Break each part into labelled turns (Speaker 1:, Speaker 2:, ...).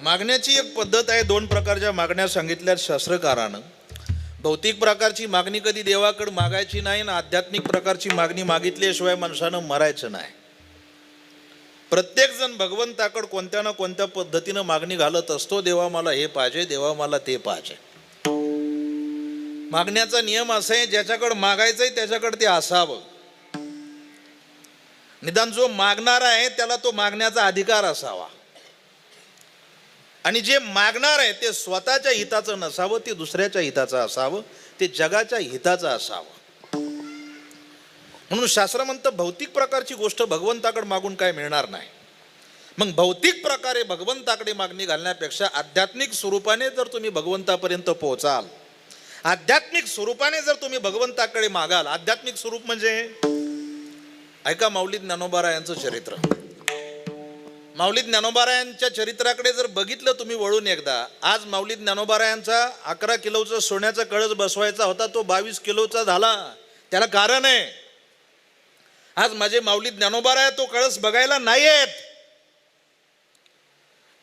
Speaker 1: मागण्याची एक पद्धत आहे. दोन प्रकारच्या मागण्या सांगितल्या शास्त्रकारानं. भौतिक प्रकारची मागणी कधी देवाकडे मागायची नाही ना आध्यात्मिक प्रकारची मागणी मागितल्याशिवाय माणसानं मरायचं नाही. प्रत्येक जण भगवंताकडे कोणत्या ना कोणत्या पद्धतीनं मागणी घालत असतो. देवा मला हे पाहिजे, देवा मला ते पाहिजे. मागण्याचा नियम असा आहे, ज्याच्याकडे मागायचंय त्याच्याकडे ते असावं. निदान जो मागणार आहे त्याला तो मागण्याचा अधिकार असावा. आणि जे मागणार आहे ते स्वतःच्या हिताचं नसावं, ते दुसऱ्याच्या हिताचं असावं, ते जगाच्या हिताचं असावं. म्हणून शास्त्र म्हणतं भौतिक प्रकारची गोष्ट भगवंताकडे मागून काय मिळणार नाही. मग भौतिक प्रकारे भगवंताकडे मागणी घालण्यापेक्षा आध्यात्मिक स्वरूपाने जर तुम्ही भगवंतापर्यंत पोहोचाल, आध्यात्मिक स्वरूपाने जर तुम्ही भगवंताकडे मागाल. आध्यात्मिक स्वरूप म्हणजे ऐका माऊली ज्ञानोबारायांचं चरित्र. माऊली ज्ञानोबारायांच्या चरित्राकडे जर बघितलं तुम्ही वळून एकदा, आज माऊली ज्ञानोबारायांचा 11 किलोचा सोन्याचा कळस बसवायचा होता, तो 22 किलोचा झाला. त्याला कारण आहे, आज माझे माऊली ज्ञानोबाराय तो कळस बघायला नाही येत.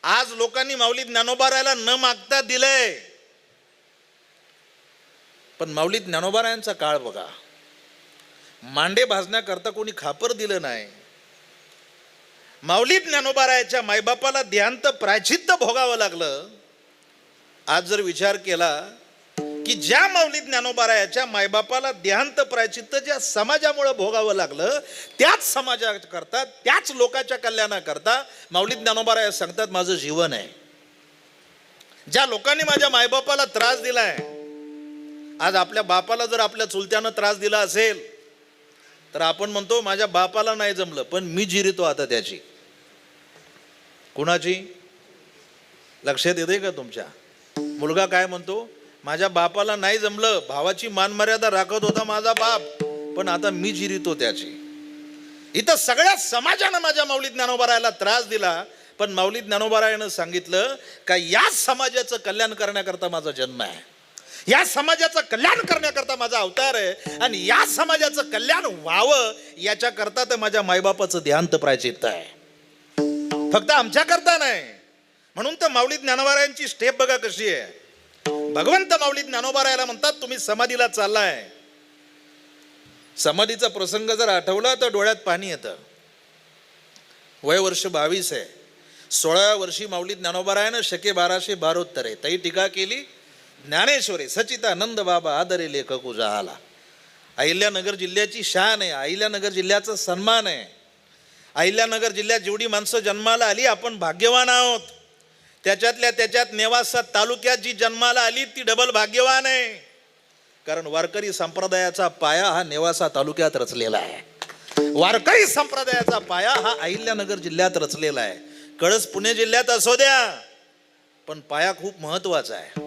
Speaker 1: आज लोकांनी माऊली ज्ञानोबारायला न मागता दिलंय. पण माऊली ज्ञानोबारायांचा काळ बघा, मांडे भाजण्याकरता कोणी खापर दिलं नाही. माऊली ज्ञानोबारायाच्या मायबापाला देहांत प्रायचित्त भोगावं लागलं. आज जर विचार केला की ज्या माऊली ज्ञानोबारायाच्या मायबापाला देहांत प्रायचित्त ज्या समाजामुळे भोगावं लागलं, त्याच समाजाकरता, त्याच लोकांच्या कल्याणाकरता माऊली ज्ञानोबाराया सांगतात माझं जीवन आहे. ज्या लोकांनी माझ्या मायबापाला त्रास दिलाय, आज आपल्या बापाला जर आपल्या चुलत्यानं त्रास दिला असेल तर आपण म्हणतो माझ्या बापाला नाही जमलं, पण मी जिरितो आता त्याची. कुणाची? लक्षात येते का तुमच्या? मुलगा काय म्हणतो, माझ्या बापाला नाही जमलं, भावाची मानमर्यादा राखत होता माझा बाप, पण आता मी जिरितो त्याची. इथं सगळ्या समाजानं माझ्या माऊली ज्ञानोबारायाला त्रास दिला, पण माऊली ज्ञानोबारायानं सांगितलं का या समाजाचं कल्याण करण्याकरता माझा जन्म आहे, या समाजाचं कल्याण करण्याकरता माझा अवतार आहे, आणि या समाजाचं कल्याण व्हावं याच्याकरता तर माझ्या मायबापाचं देहांत प्रायचित्त आहे, फक्त आमच्याकरता नाही. म्हणून तर माऊली ज्ञानोबारायांची स्टेप बघा कशी आहे. भगवंत माऊली ज्ञानोबारायाला म्हणतात तुम्ही समाधीला चाललाय. समाधीचा प्रसंग जर आठवला तर डोळ्यात पाणी येतं. वय वर्ष 22 आहे. 16व्या वर्षी माऊली ज्ञानोबारायानं शके 1272 आहे. तई टीका केली. ज्ञानेश्वरी सचितानंद बाबा आदरे लेखक उजाहाला. अहिल्यानगर जिल्ह्याची शान आहे, अहिल्यानगर जिल्ह्याचा सन्मान आहे. अहिल्यानगर जिल्ह्यात जेवढी माणसं जन्माला आली आपण भाग्यवान आहोत. त्याच्यातल्या त्याच्यात नेवासा तालुक्यात जी जन्माला आली ती डबल भाग्यवान आहे. कारण वारकरी संप्रदायाचा पाया हा नेवासा तालुक्यात रचलेला आहे. वारकरी संप्रदायाचा पाया हा अहिल्यानगर जिल्ह्यात रचलेला आहे. कळस पुणे जिल्ह्यात असू द्या, पण पाया खूप महत्वाचा आहे.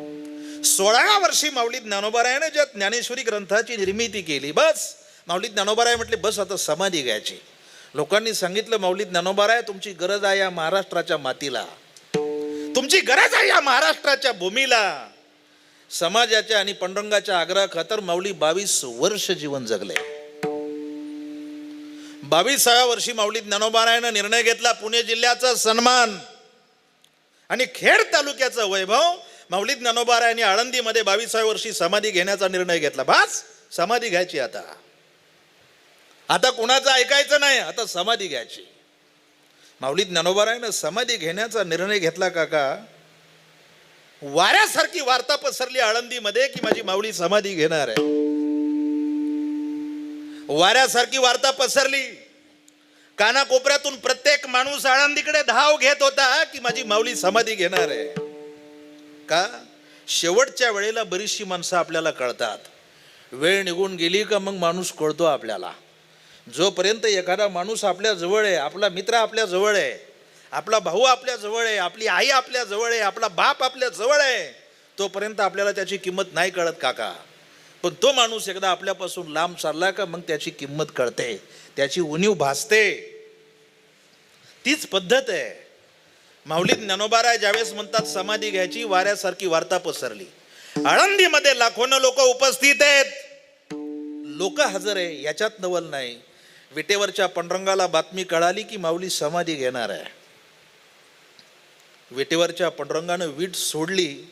Speaker 1: 16व्या वर्षी माऊली ज्ञानोबारायाने ज्या ज्ञानेश्वरी ग्रंथाची निर्मिती केली, बस माऊली ज्ञानोबाराय म्हटले बस आता समाधी घ्यायची. लोकांनी सांगितलं माऊली ज्ञानोबाराय तुमची गरज आहे या महाराष्ट्राच्या मातीला, तुमची गरज आहे या महाराष्ट्राच्या भूमीला. समाजाच्या आणि पांडुरंगाच्या आग्रह खातर माऊली 22 वर्ष जीवन जगले. 22व्या वर्षी माऊली ज्ञानोबारायानं निर्णय घेतला पुणे जिल्ह्याचा सन्मान आणि खेड तालुक्याचा वैभव. माऊली ज्ञानोबारायांनी आळंदीमध्ये 22व्या वर्षी समाधी घेण्याचा निर्णय घेतला. बस समाधी घ्यायची आता. आता कुणाचं ऐकायचं नाही, आता समाधी घ्यायची. माऊली ज्ञानोबारायानं समाधी घेण्याचा निर्णय घेतला. काका, वाऱ्यासारखी वार्ता पसरली आळंदीमध्ये की माझी माऊली समाधी घेणार आहे. वाऱ्यासारखी वार्ता पसरली. कानाकोपऱ्यातून प्रत्येक माणूस आळंदीकडे धाव घेत होता की माझी माऊली समाधी घेणार आहे. का? शेवटच्या वेळेला बरीचशी माणसं आपल्याला कळतात. वेळ निघून गेली का मग माणूस कळतो आपल्याला. जोपर्यंत एखादा माणूस आपल्या जवळ आहे, आपला मित्र आपल्या जवळ आहे, आपला भाऊ आपल्या जवळ आहे, आपली आई आपल्या जवळ आहे, आपला बाप आपल्या जवळ आहे, तोपर्यंत आपल्याला त्याची किंमत नाही कळत काका. पण तो माणूस एकदा आपल्यापासून लांब चालला का मग त्याची किंमत कळते, त्याची उणीव भासते. तीच पद्धत आहे. माऊली ज्ञानोबाराय ज्यावेळेस म्हणतात समाधी घ्यायची, वाऱ्यासारखी वार्ता पसरली. आळंदीमध्ये लाखोनं लोक उपस्थित आहेत, लोक हजर आहे, याच्यात नवल नाही. विटेवरच्या पांडुरंगाला बातमी कळाली की माऊली समाधी घेणार आहे. विटेवरच्या पांडुरंगानं वीट सोडली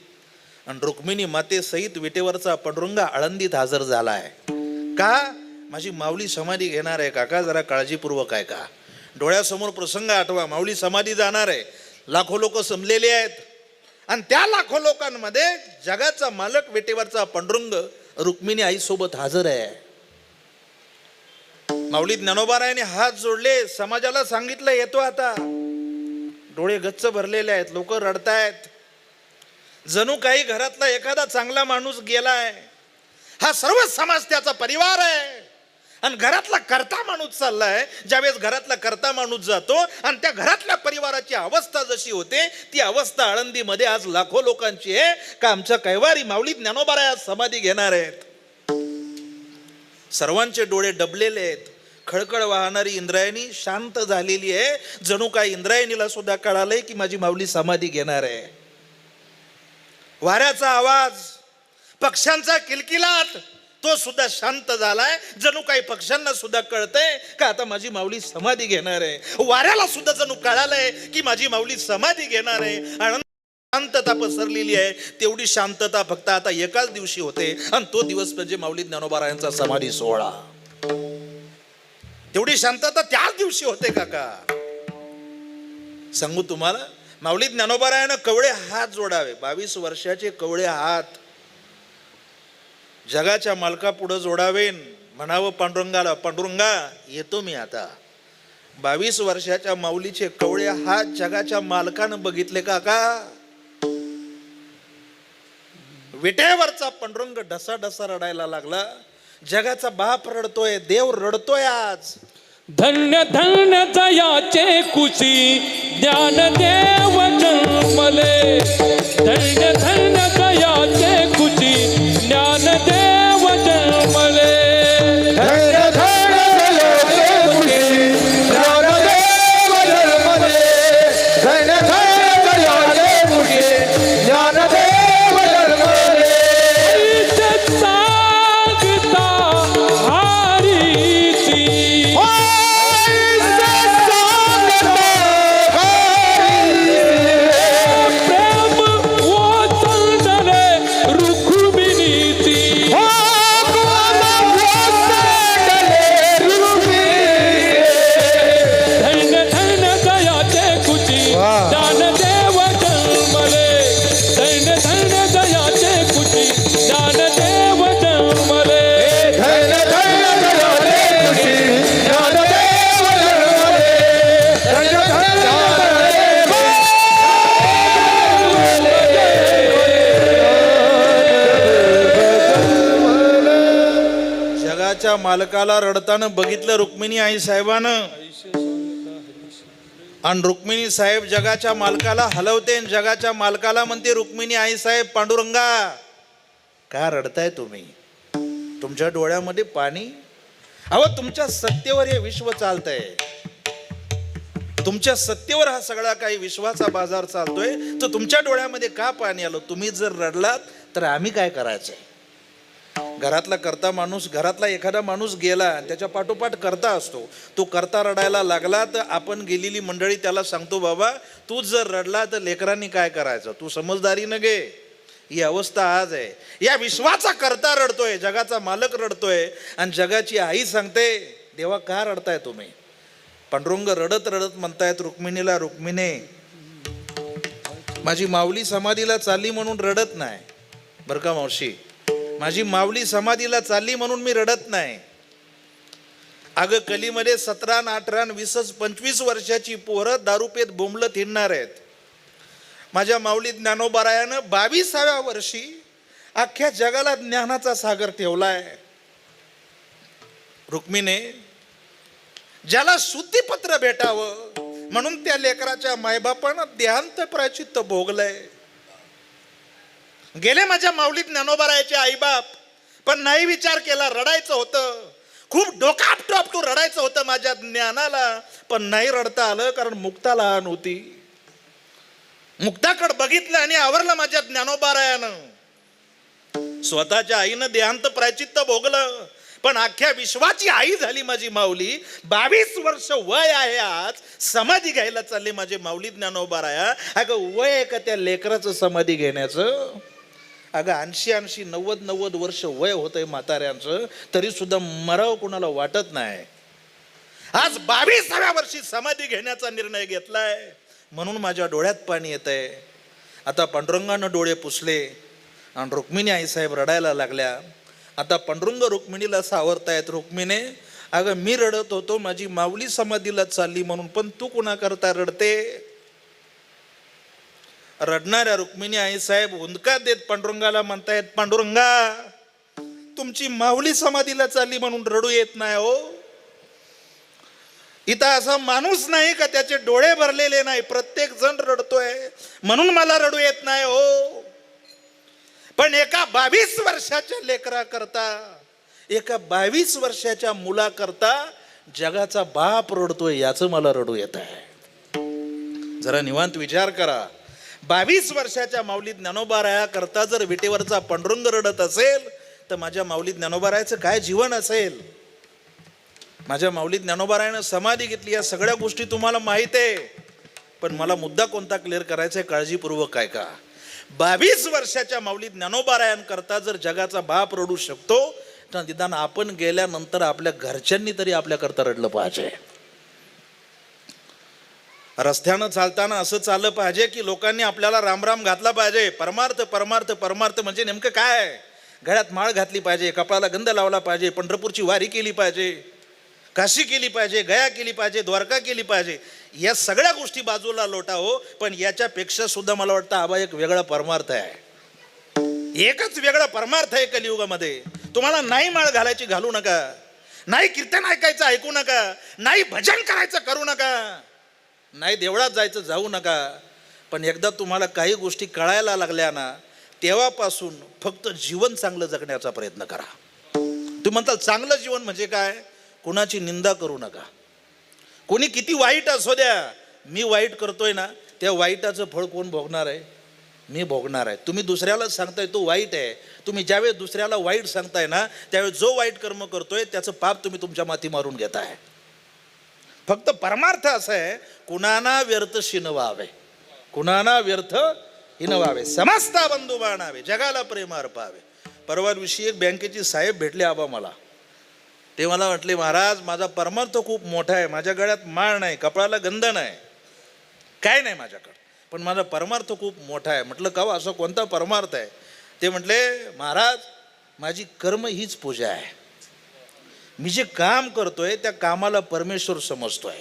Speaker 1: आणि रुक्मिणी मातेसहित विटेवरचा पांडुरंग आळंदीत हजर झालाय. का? माझी माऊली समाधी घेणार आहे काका, जरा काळजीपूर्वक आहे का. डोळ्यासमोर प्रसंग आठवा. माऊली समाधी जाणार आहे, लाखो लोक जमलेले आहेत आणि त्या लाखो लोकांमध्ये जगाचा मालक विटेवरचा पांडुरंग रुक्मिणी आईसोबत हजर आहे. माऊली ज्ञानोबारायाने हात जोडले, समाजाला सांगितलं येतो आता. डोळे गच्च भरलेले आहेत, लोक रडतायत. जणू काही घरातला एखादा चांगला माणूस गेलाय. हा सर्व समाज त्याचा परिवार आहे आणि घरातला करता माणूस चाललाय. ज्यावेळेस घरातला करता माणूस जातो आणि त्या घरातल्या परिवाराची अवस्था जशी होते ती अवस्था आळंदीमध्ये आज लाखो लोकांची आहे का आमच्या कैवारी माऊली ज्ञानोबाराया समाधी घेणार आहेत. सर्वांचे डोळे डबलेले आहेत. खळखळ वाहणारी इंद्रायणी शांत झालेली आहे. जणू काय इंद्रायणीला सुद्धा कळालंय की माझी माऊली समाधी घेणार आहे. वाऱ्याचा आवाज, पक्ष्यांचा किलकिलाट तो सुद्धा शांत झालाय. जणू काही पक्ष्यांना सुद्धा कळतंय का आता माझी माऊली समाधी घेणार आहे. वाऱ्याला सुद्धा जणू कळालंय की माझी माऊली समाधी घेणार आहे. आनंद शांतता पसरलेली आहे. तेवढी शांतता फक्त आता एकाच दिवशी होते आणि तो दिवस म्हणजे माऊली ज्ञानोबारायांचा समाधी सोहळा. तेवढी शांतता त्याच दिवशी होते काका. सांगू तुम्हाला, माऊली ज्ञानोबारायानं कवळे हात जोडावे. 22 वर्षाचे कवळे हात जगाच्या मालका पुढे जोडावेन. म्हणावं पांडुरंगाला, पांडुरंगा येतो मी आता. 22 वर्षाच्या माऊलीचे कवळे हात जगाच्या मालकानं बघितले काका. विटेवरचा पांडुरंग ढसा ढसा रडायला लागला. जगाचा बाप रडतोय, देव रडतोय आज.
Speaker 2: धन्य धन्य जयाचे कुशी ज्ञानदेव जन्मले. धन्य धन्य जयाचे कुशी ज्ञानदेव जन्मले.
Speaker 3: धन्य धन्य जयाचे कुशी ज्ञानदेव जन्मले. धन्य धन्य जयाचे कुशी ज्ञानदेव जन्मले.
Speaker 2: सांगता हारीची प्रेम ओसंडले रुक्मिणीची. धन्य धन्य जयाचे कुशी ज्ञानदेव जन्मले. धन्य धन्य जयाचे कुशी ज्ञानदेव जन्मले.
Speaker 3: धन्य धन्य जयाचे कुशी ज्ञानदेव जन्मले. धन्य
Speaker 1: जगाच्या मालकाला रडताना बघितलं रुक्मिणी आई साहेबानं. आणि रुक्मिणी साहेब जगाच्या मालकाला हलवते. जगाच्या मालकाला म्हणते, रुक्मिणी आई साहेब, पांडुरंगा का रडताय तुम्ही? तुमच्या डोळ्यामध्ये पाणी? अहो, तुमच्या सत्तेवर हे विश्व चालतंय. तुमच्या सत्तेवर हा सगळा काही विश्वाचा बाजार चालतोय, तर तुमच्या डोळ्यामध्ये का पाणी आलं? तुम्ही जर रडलात तर आम्ही काय करायचंय? घरातला करता माणूस, घरातला एखादा माणूस गेला, त्याच्या पाठोपाठ करता असतो. तो करता रडायला लागला तर आपण गेलेली मंडळी त्याला सांगतो, बाबा तू जर रडला तर लेकरांनी काय करायचं? तू समजदारीनं घे. ही अवस्था आज आहे. या विश्वाचा करता रडतोय, जगाचा मालक रडतोय आणि जगाची आई सांगते, देवा का रडताय तुम्ही? पांडुरंग रडत रडत म्हणतायत रुक्मिणीला, रुक्मिणी माझी माऊली समाधीला चालली म्हणून रडत नाही बरं का मावशी. माझी माऊली समाधीला चालली म्हणून मी रडत नाही. अगं कलीमध्ये 17, 18, 20, 25 वर्षाची पोरं दारू पेत बोंबलत हिंडणार आहेत. माझ्या माऊली ज्ञानोबारायानं 22व्या वर्षी अख्ख्या जगाला ज्ञानाचा सागर ठेवलाय. रुक्मिणी, ज्याला शुद्धीपत्र भेटावं म्हणून त्या लेकराच्या मायबापानं देहांत प्रायचित्त भोगलंय. गेले माझ्या माऊली ज्ञानोबारायाचे आईबाप, पण नाही विचार केला. रडायचं होतं, खूप डोका आपटू रडायचं होतं माझ्या ज्ञानाला, पण नाही रडता आलं कारण मुक्ता लहान होती. मुक्ताकडे बघितलं आणि आवरलं माझ्या ज्ञानोबारायानं. स्वतःच्या आईनं देहांत प्रायचित्त भोगलं, पण अख्ख्या विश्वाची आई झाली माझी माऊली. 22 वर्ष वय आहे, आज समाधी घ्यायला चालले माझे माऊली ज्ञानोबाराया. अगं वय आहे का त्या लेकराचं समाधी घेण्याचं? अगं 80 90 वर्ष वय होतंय म्हाताऱ्यांचं, तरी सुद्धा मराव कुणाला वाटत नाही. आज 22व्या वर्षी समाधी घेण्याचा निर्णय घेतलाय, म्हणून माझ्या डोळ्यात पाणी येत आहे. आता पांडुरंगानं डोळे पुसले आणि रुक्मिणी आईसाहेब रडायला लागल्या. आता पांडुरंग रुक्मिणीला सावरतायत. रुक्मिणी, अगं मी रडत होतो माझी माऊली समाधीला चालली म्हणून, पण तू कुणाकरता रडते? रडणाऱ्या रुक्मिणी आईसाहेब हुंदका देत पांडुरंगाला म्हणतायत, पांडुरंगा तुमची माऊली समाधीला चालली म्हणून रडू येत नाही हो. इथं असा माणूस नाही का त्याचे डोळे भरलेले नाही, प्रत्येक जण रडतोय म्हणून मला रडू येत नाही हो. पण एका 22 वर्षाच्या लेकराकरता, एका 22 वर्षाच्या मुलाकरता जगाचा बाप रडतोय, याचं मला रडू येत आहे. जरा निवांत विचार करा. 22 वर्षाच्या माऊली ज्ञानोबाराया करता जर विटेवरचा पांडुरंग रडत असेल, तर माझ्या माऊली ज्ञानोबारायाचं काय जीवन असेल? माझ्या माऊली ज्ञानोबारायानं समाधी घेतली, या सगळ्या गोष्टी तुम्हाला माहित आहे. पण मला मुद्दा कोणता क्लिअर करायचा आहे, काळजीपूर्वक काय का. 22 वर्षाच्या माऊली ज्ञानोबारायांकरता जर जगाचा बाप रडू शकतो, तर निदान आपण गेल्यानंतर आपल्या घरच्यांनी तरी आपल्याकरता रडलं पाहिजे. रस्त्यानं चालताना असं चाललं पाहिजे की लोकांनी आपल्याला रामराम घातला पाहिजे. परमार्थ परमार्थ परमार्थ म्हणजे नेमकं काय? गळ्यात माळ घातली पाहिजे, कपाळाला गंध लावला पाहिजे, पंढरपूरची वारी केली पाहिजे, काशी केली पाहिजे, गया केली पाहिजे, द्वारका केली पाहिजे. या सगळ्या गोष्टी बाजूला लोटा हो, पण याच्यापेक्षा सुद्धा मला वाटतं आबा एक वेगळा परमार्थ आहे. एकच वेगळा परमार्थ आहे कलियुगामध्ये. तुम्हाला नाही माळ घालायची घालू नका, नाही कीर्तन ऐकायचं ऐकू नका, नाही भजन करायचं करू नका, नाही देवळात जायचं जाऊ नका. पण एकदा तुम्हाला काही गोष्टी कळायला लागल्या ना, तेव्हापासून फक्त जीवन चांगलं जगण्याचा प्रयत्न करा. तुम्ही म्हणताल चांगलं जीवन म्हणजे काय? कुणाची निंदा करू नका. कोणी किती वाईट असू द्या, मी वाईट करतोय ना, त्या वाईटाचं फळ कोण भोगणार आहे? मी भोगणार आहे. तुम्ही दुसऱ्याला सांगताय तो वाईट आहे, तुम्ही ज्यावेळेस दुसऱ्याला वाईट सांगताय ना, त्यावेळेस जो वाईट कर्म करतोय त्याचं पाप तुम्ही तुमच्या माथी मारून घेताय. फक्त परमार्थ असा आहे, कुणाना व्यर्थ शिनवावे, कुणाना व्यर्थ हिनवावे, समस्ता बंधू बाणावे, जगाला प्रेम अर्पावे. परवा दिवशी एक बँकेची साहेब भेटले आबा मला. ते मला म्हटले, महाराज माझा परमार्थ खूप मोठा आहे, माझ्या गळ्यात माळ नाही, कपाळाला गंध नाही, काय नाही माझ्याकडे, पण माझा परमार्थ खूप मोठा आहे. म्हटलं का असं कोणता परमार्थ आहे? ते म्हटले, महाराज माझी कर्म हीच पूजा आहे. मी जे काम करतोय त्या कामाला परमेश्वर समजतोय.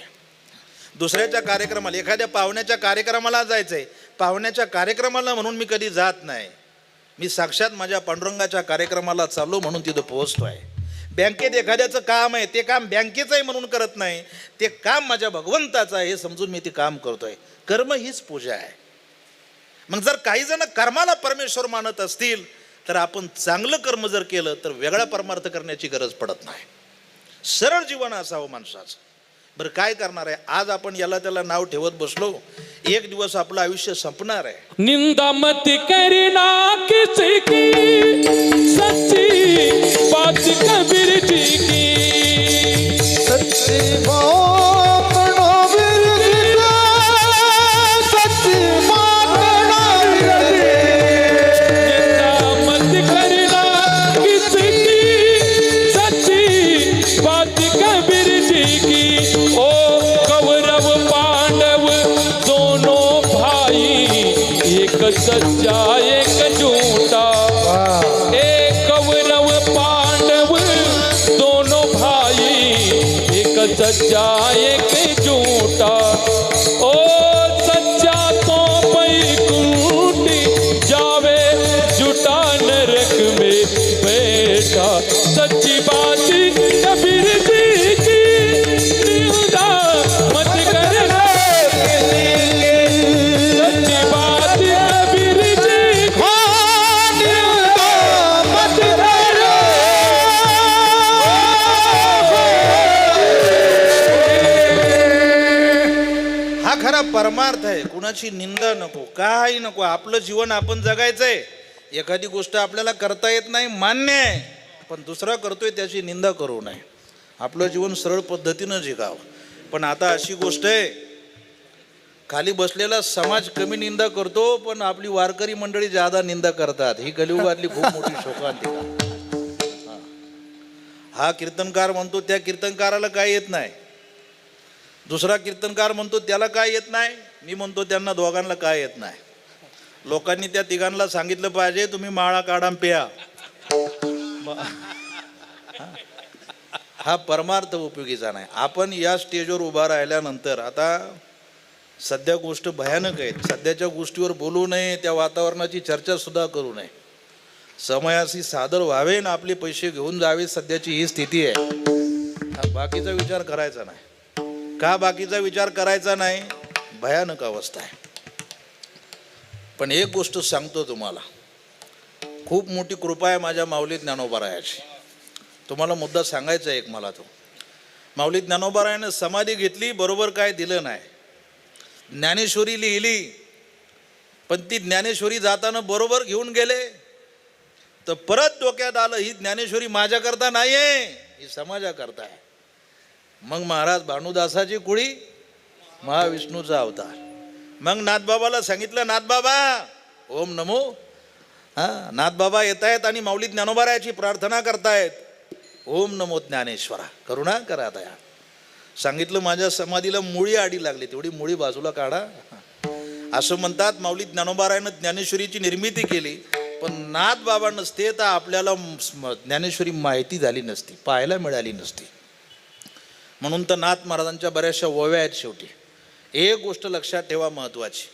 Speaker 1: दुसऱ्याच्या कार्यक्रमाला, एखाद्या पाहुण्याच्या कार्यक्रमाला जायचंय, पाहुण्याच्या कार्यक्रमाला म्हणून मी कधी जात नाही. मी साक्षात माझ्या पांडुरंगाच्या कार्यक्रमाला चाललो म्हणून तिथं पोहोचतोय. बँकेत एखाद्याचं काम आहे, ते काम बँकेचं आहे म्हणून करत नाही, ते काम माझ्या भगवंताचं आहे हे समजून मी ते काम करतोय. कर्म हीच पूजा आहे. मग जर काही जण कर्माला परमेश्वर मानत असतील, तर आपण चांगलं कर्म जर केलं तर वेगळा परमार्थ करण्याची गरज पडत नाही. सरळ जीवन असावं माणसाचं. बरं काय करणार आहे? आज आपण याला त्याला नाव ठेवत बसलो, एक दिवस आपलं आयुष्य संपणार आहे.
Speaker 2: निंदा मत करना किसी की, सच्ची बात कबीर जी की,
Speaker 3: सच्ची बात कबीर जी की, सच्ची बात कबीर जी की.
Speaker 2: निंदा मत करना किसी की, सच्ची बात कबीर जी की. ओ कौरव पांडव दोनों भाई, एक सच्चा एक झूठा. एक कौरव पांडव दोनों भाई, एक सच्चा एक झूठा. ओ सच्चा तो बैकुंठी जावे, झूठा नरक में बैठा. सच्ची बात कबीर जी की, निंदा मत करना सच्ची बात कबीर जी की,
Speaker 3: निंदा मत करो.
Speaker 1: हा खरा परमार्थ आहे. कुणाची निंदा नको, काही नको. आपलं जीवन आपण जगायचंय. एखादी गोष्ट आपल्याला करता येत नाही, मान्य आहे, पण दुसरा करतोय त्याची निंदा करू नये. आपलं जीवन सरळ पद्धतीनं जिगावं. पण आता अशी गोष्ट आहे, खाली बसलेला समाज कमी निंदा करतो, पण आपली वारकरी मंडळी ज्यादा निंदा करतात. ही कलियुगातली खूप मोठी शोकांतिका. हा कीर्तनकार म्हणतो त्या कीर्तनकाराला काय येत नाही, दुसरा कीर्तनकार म्हणतो त्याला काय येत नाही, मी म्हणतो त्यांना दोघांना काय येत नाही. लोकांनी त्या तिघांना सांगितलं पाहिजे तुम्ही माळा काढा प्या. हा परमार्थ उपयोगीचा नाही. आपण या स्टेजवर उभा राहिल्यानंतर, आता सध्या गोष्ट भयानक आहे, सध्याच्या गोष्टीवर बोलू नये, त्या वातावरणाची चर्चा सुद्धा करू नये. समयाशी सादर व्हावे ना आपले पैसे घेऊन जावे, सध्याची ही स्थिती आहे. हा बाकीचा विचार करायचा नाही. का बाकीचा विचार करायचा नाही? भयानक अवस्था आहे. पण एक गोष्ट सांगतो तुम्हाला, खूप मोठी कृपा आहे माझ्या माऊली ज्ञानोबारायाची. तुम्हाला मुद्दा सांगायचा आहे एक मला. तो माऊली ज्ञानोबारायानं समाधी घेतली, बरोबर काय दिलं नाही. ज्ञानेश्वरी लिहिली, पण ती ज्ञानेश्वरी जाताना बरोबर घेऊन गेले, तर परत डोक्यात आलं ही ज्ञानेश्वरी माझ्याकरता नाही आहे, ही समाजाकरता आहे. मग महाराज भानुदासाची कुळी, महाविष्णूचा अवतार. मग नाथबाबाला सांगितलं, नाथबाबा ओम नमो. नाथबाबा येत आहेत आणि माऊली ज्ञानोबारायाची प्रार्थना करतायत, ओम नमो ज्ञानेश्वरा करुणा करा दया. सांगितलं माझ्या समाधीला मुळी आडी लागली, तेवढी मुळी बाजूला काढा. असं म्हणतात माऊली ज्ञानोबारायानं ज्ञानेश्वरीची निर्मिती केली, पण नाथबाबा नसते तर आपल्याला ज्ञानेश्वरी माहिती झाली नसती, पाहायला मिळाली नसती. म्हणून तर नाथ महाराजांच्या बऱ्याचशा ओव्या आहेत. शेवटी एक गोष्ट लक्षात ठेवा महत्त्वाची,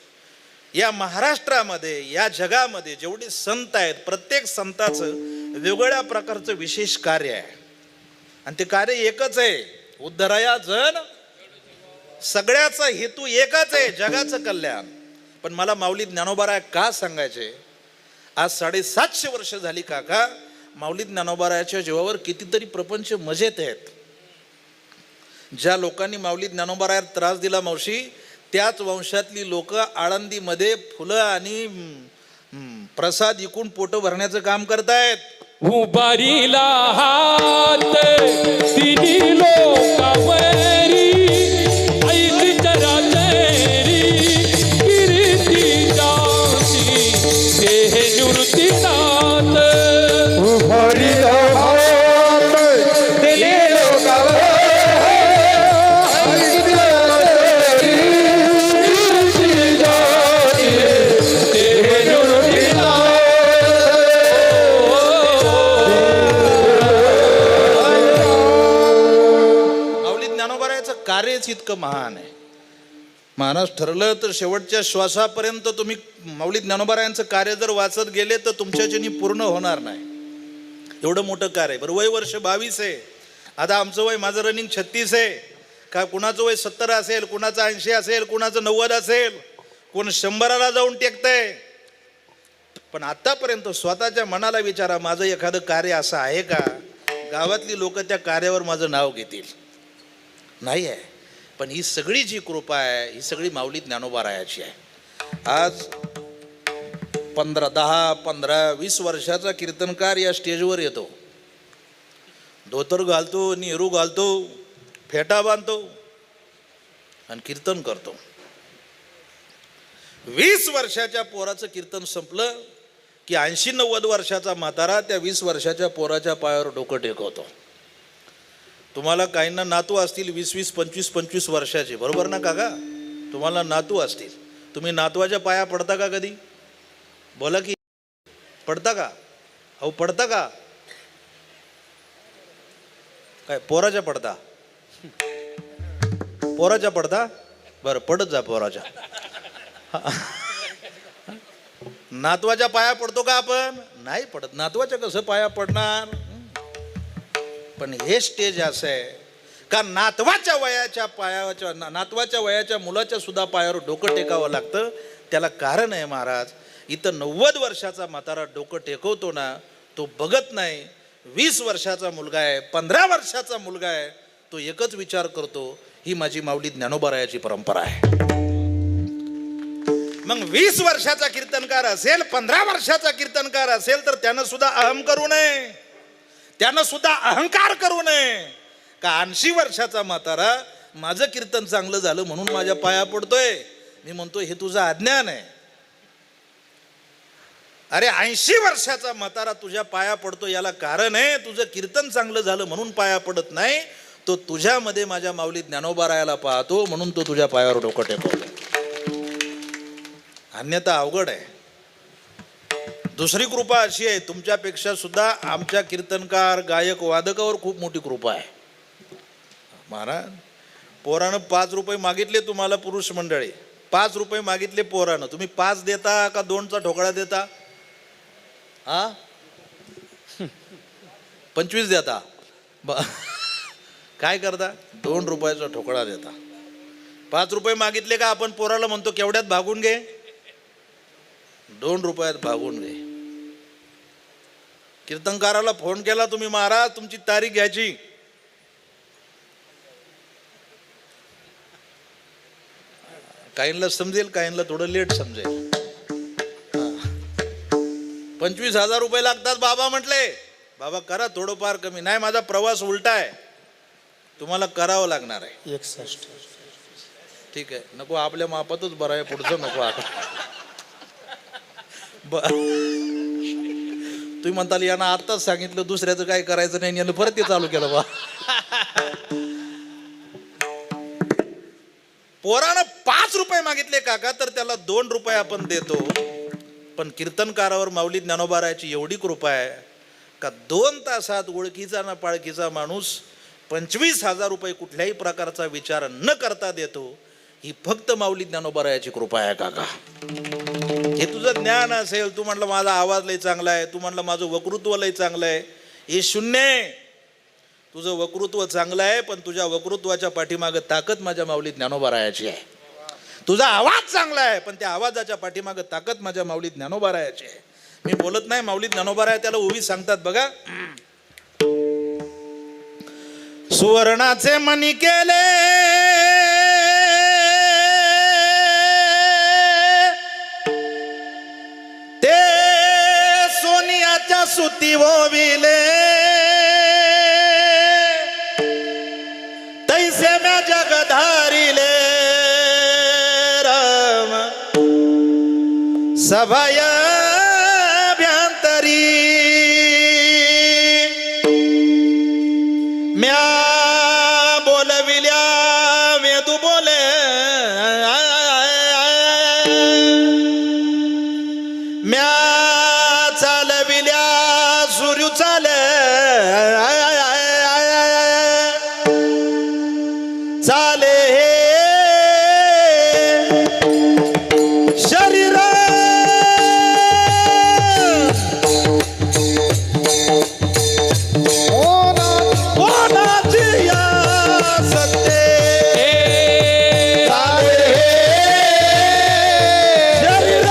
Speaker 1: या महाराष्ट्रामध्ये या जगामध्ये जेवढे संत आहेत, प्रत्येक संताचं वेगवेगळ्या प्रकारचं विशेष कार्य आहे. आणि ते कार्य एकच आहे, उद्धराया जन. सगळ्याचा हेतू एकच आहे, जगाचं कल्याण. पण मला माऊली ज्ञानोबाराय का सांगायचे, आज 750 वर्ष झाली काका माऊली ज्ञानोबारायाच्या जीवावर कितीतरी प्रपंच मजेत आहेत. ज्या लोकांनी माऊली ज्ञानोबारायाला त्रास दिला मावशी, त्याच वंशातली लोक आळंदीमध्ये फुलं आणि प्रसाद विकून पोट भरण्याचं काम करतायत.
Speaker 2: उभारीला हात तिन्ही लोकांवरी, ऐक चराचरी कीर्ती जाती देह निवृत्तीनाथ.
Speaker 3: उभारीला हात तिन्ही लोकांवरी,
Speaker 1: कार्यच इतकं महान आहे. महाराज ठरलं तर शेवटच्या श्वासापर्यंत तुम्ही माऊली ज्ञानोबारायांचं कार्य जर वाचत गेले तर तुमच्याच्यानी पूर्ण होणार नाही. एवढं मोठं कार्य. बरं वय वर्ष 22 आहे. आता आमचं वय, माझं रनिंग 36 आहे. का कुणाचं वय 70 असेल, कुणाचं 80 असेल, कुणाचं 90 असेल, कोण 100ला जाऊन टेकतंय. पण आतापर्यंत स्वतःच्या मनाला विचारा, माझं एखादं कार्य असं आहे का गावातली लोक त्या कार्यावर माझं नाव घेतील? नाही आहे. पण ही सगळी जी कृपा आहे ही सगळी माऊली ज्ञानोबारायाची आहे. आज 10, 15, 20 वर्षाचा कीर्तनकार या स्टेजवर येतो, धोतर घालतो, नेहरू घालतो, फेटा बांधतो आणि कीर्तन करतो. 20 वर्षाच्या पोराचं कीर्तन संपलं की 80-90 वर्षाचा म्हातारा त्या 20 वर्षाच्या पोराच्या पायावर डोकं टेकवतो. तुम्हाला काहींना नातू असतील 20-20, 25-25 वर्षाचे, बरोबर ना काका? तुम्हाला नातू असतील, तुम्ही नातवाच्या पाया पडता का कधी? बोला की पडता का? अहो पडता का? काय पोराच्या पडता? पोराच्या पडता? बरं पडत जा पोराच्या. नातवाच्या पाया पडतो का आपण? नाही पडत. नातवाच्या कसं पाया पडणार? पण हे स्टेज असं आहे का नातवाच्या वयाच्या मुलाच्या सुद्धा पायावर डोकं टेकावं लागतं. त्याला कारण आहे महाराज, इथं 90 वर्षाचा म्हातारा डोकं टेकवतो ना, तो बघत नाही 20 वर्षाचा मुलगा आहे, 15 वर्षाचा मुलगा आहे, तो एकच विचार करतो, ही माझी माऊली ज्ञानोबारायाची परंपरा आहे. मग 20 वर्षाचा कीर्तनकार असेल, 15 वर्षाचा कीर्तनकार असेल, तर त्यानं सुद्धा अहम करू नये. त्यानं सुद्धा अहंकार करू नये का 80 वर्षाचा म्हातारा माझं कीर्तन चांगलं झालं म्हणून माझ्या पाया पडतोय. मी म्हणतो हे तुझं अज्ञान आहे. अरे 80 वर्षाचा म्हातारा तुझ्या पाया पडतो याला कारण आहे तुझं कीर्तन चांगलं झालं म्हणून पाया पडत नाही. तो तुझ्यामध्ये माझ्या माऊली ज्ञानोबारायाला पाहतो म्हणून तो तुझ्या पायावर डोकं टेकवतो. अन्यथा अवघड आहे. दुसरी कृपा अशी आहे तुमच्यापेक्षा सुद्धा आमच्या कीर्तनकार गायक वादकावर खूप मोठी कृपा आहे. महाराज पोरानं 5 रुपये मागितले तुम्हाला, पुरुष मंडळी 5 रुपये मागितले पोरानं, तुम्ही 5 देता का 2चा ठोकळा देता? हा 25 देता. काय करता? 2 रुपयाचा ठोकळा देता. 5 रुपये मागितले का आपण पोराला म्हणतो केवढ्यात भागून घे, 2 रुपयात भागून घे. कीर्तनकाराला फोन केला तुम्ही, महाराज तुमची तारीख घ्यायची, काहींना समजेल काहींना थोडं लेट समजेल. 25,000 रुपये लागतात बाबा म्हटले. बाबा करा थोडंफार कमी. नाही माझा प्रवास उलटा आहे, तुम्हाला करावं लागणार आहे.
Speaker 3: 61.
Speaker 1: ठीक आहे नको, आपल्या मापातच बरं आहे, पुढचं नको. आता तुम्ही म्हणताल यांना आत्ताच सांगितलं दुसऱ्याचं काय करायचं नाही, यानं परत ते चालू केलं. बा पोरानं 5 रुपये मागितले काका तर त्याला 2 रुपये आपण देतो. पण कीर्तनकारावर माऊली ज्ञानोबारायाची एवढी कृपा आहे का 2 तासात ओळखीचा ना पाळखीचा माणूस 25,000 रुपये कुठल्याही प्रकारचा विचार न करता देतो. ही फक्त माऊली ज्ञानोबारायाची कृपा आहे काका. हे तुझं ज्ञान असेल, तू म्हणलं माझा आवाज लय चांगला आहे, तू म्हणलं माझं वक्तृत्व लय चांगलं आहे, हे शून्य आहे. तुझं वक्तृत्व चांगलं आहे पण तुझ्या वक्तृत्वाच्या पाठीमागं ताकद माझ्या माऊली ज्ञानोबारायाची आहे. तुझा आवाज चांगला आहे पण त्या आवाजाच्या पाठीमागं ताकद माझ्या माऊली ज्ञानोबारायाची आहे. मी बोलत नाही, माऊली ज्ञानोबाराया त्याला उभी सांगतात बघा. सुवर्णाचे मणी केले ते सोनियाच्या सुती ओविले, तैसे म्या जग धारिले राम सभय भ्यांतरी. म्या बोलविल्या वेदू बोले, म्या चालविल्या सूर्य चाले, चाले हे शरीर कोणाची या सत्ते, चाले हे शरीर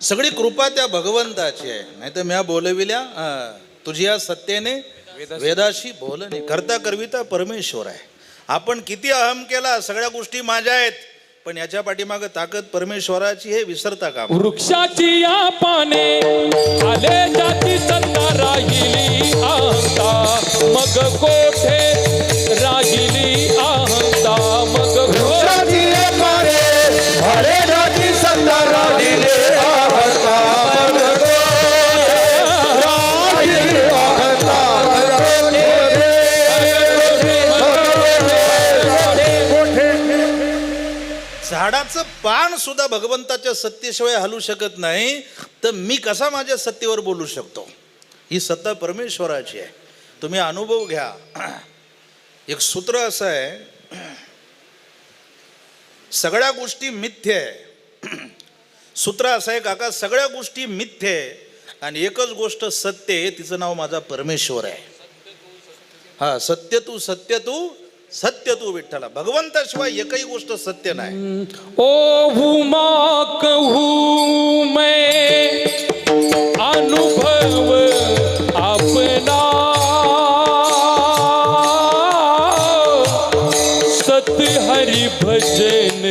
Speaker 1: सगळी कृपा त्या भगवंताची आहे. नाही तर म्या बोलविल्या तुझी या सत्तेने वेदाशी बोलणे. करता करविता परमेश्वर आहे. आपण किती अहम केला, सगळ्या गोष्टी माझ्या आहेत, पण याच्या पाठीमागं ताकद परमेश्वराची हे विसरता का?
Speaker 2: वृक्षाची या पाने आले जाती सत्ता राहिली अहंता मग कोठे राहिली अहंता मग
Speaker 3: वृक्षाची पाने आले जाती सत्ता राहिली अहंता मग राहिली अहंता.
Speaker 1: झाडाचं पान सुद्धा भगवंताच्या सत्तेशिवाय हलू शकत नाही, तर मी कसा माझ्या सत्तेवर बोलू शकतो? ही सत्ता परमेश्वराची आहे. तुम्ही अनुभव घ्या. एक सूत्र असं आहे, सगळ्या गोष्टी मिथ्य आहे. सूत्र असं आहे काका, सगळ्या गोष्टी मिथ्य आहे आणि एकच गोष्ट सत्य आहे, तिचं नाव माझा परमेश्वर आहे. हा, सत्य तू सत्य तू सत्य तू विठ्ठला. भगवंताशिवाय एकही गोष्ट सत्य नाही.
Speaker 2: ओ भूमा कहूँ मैं अनुभव अपना सत हरि भजन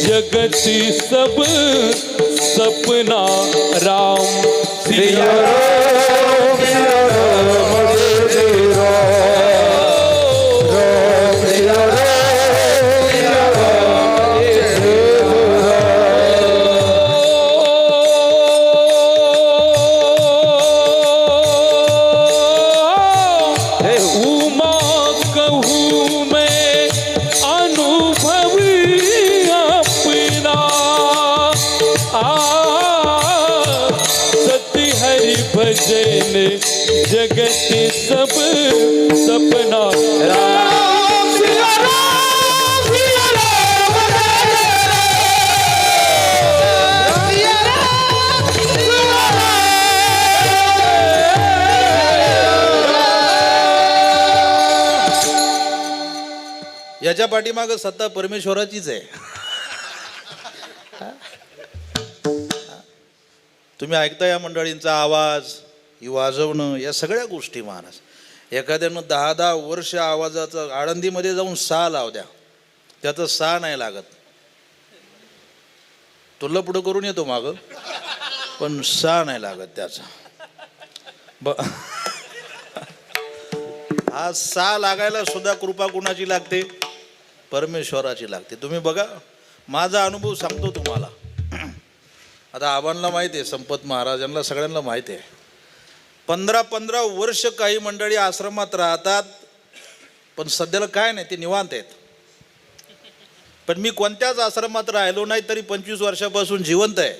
Speaker 2: जगति सब सपना राम सिया भजन जगत सब सपना राम सिया राम सिया राम सिया राम सिया राम.
Speaker 1: याच्या पाठीमागं सत्ता परमेश्वराचीच आहे. तुम्ही ऐकता या मंडळींचा आवाज, ही वाजवणं, या सगळ्या गोष्टी महाराज. एखाद्यानं 10-10 वर्ष आवाजाचं आळंदीमध्ये जाऊन सा लाव द्या, त्याचं सा नाही लागत. तुला पुढं करून येतो मागं, पण सा नाही लागत त्याचा. हा सा लागायला सुद्धा कृपा कुणाची लागते? परमेश्वराची लागते. तुम्ही बघा, माझा अनुभव सांगतो तुम्हाला. आता आबांना माहिती आहे, संपत महाराजांना सगळ्यांना माहिती आहे. 15-15 वर्ष काही मंडळी आश्रमात राहतात, पण सध्याला काय नाही, ते निवांत आहेत. पण मी कोणत्याच आश्रमात राहिलो नाही तरी 25 वर्षापासून जिवंत आहे.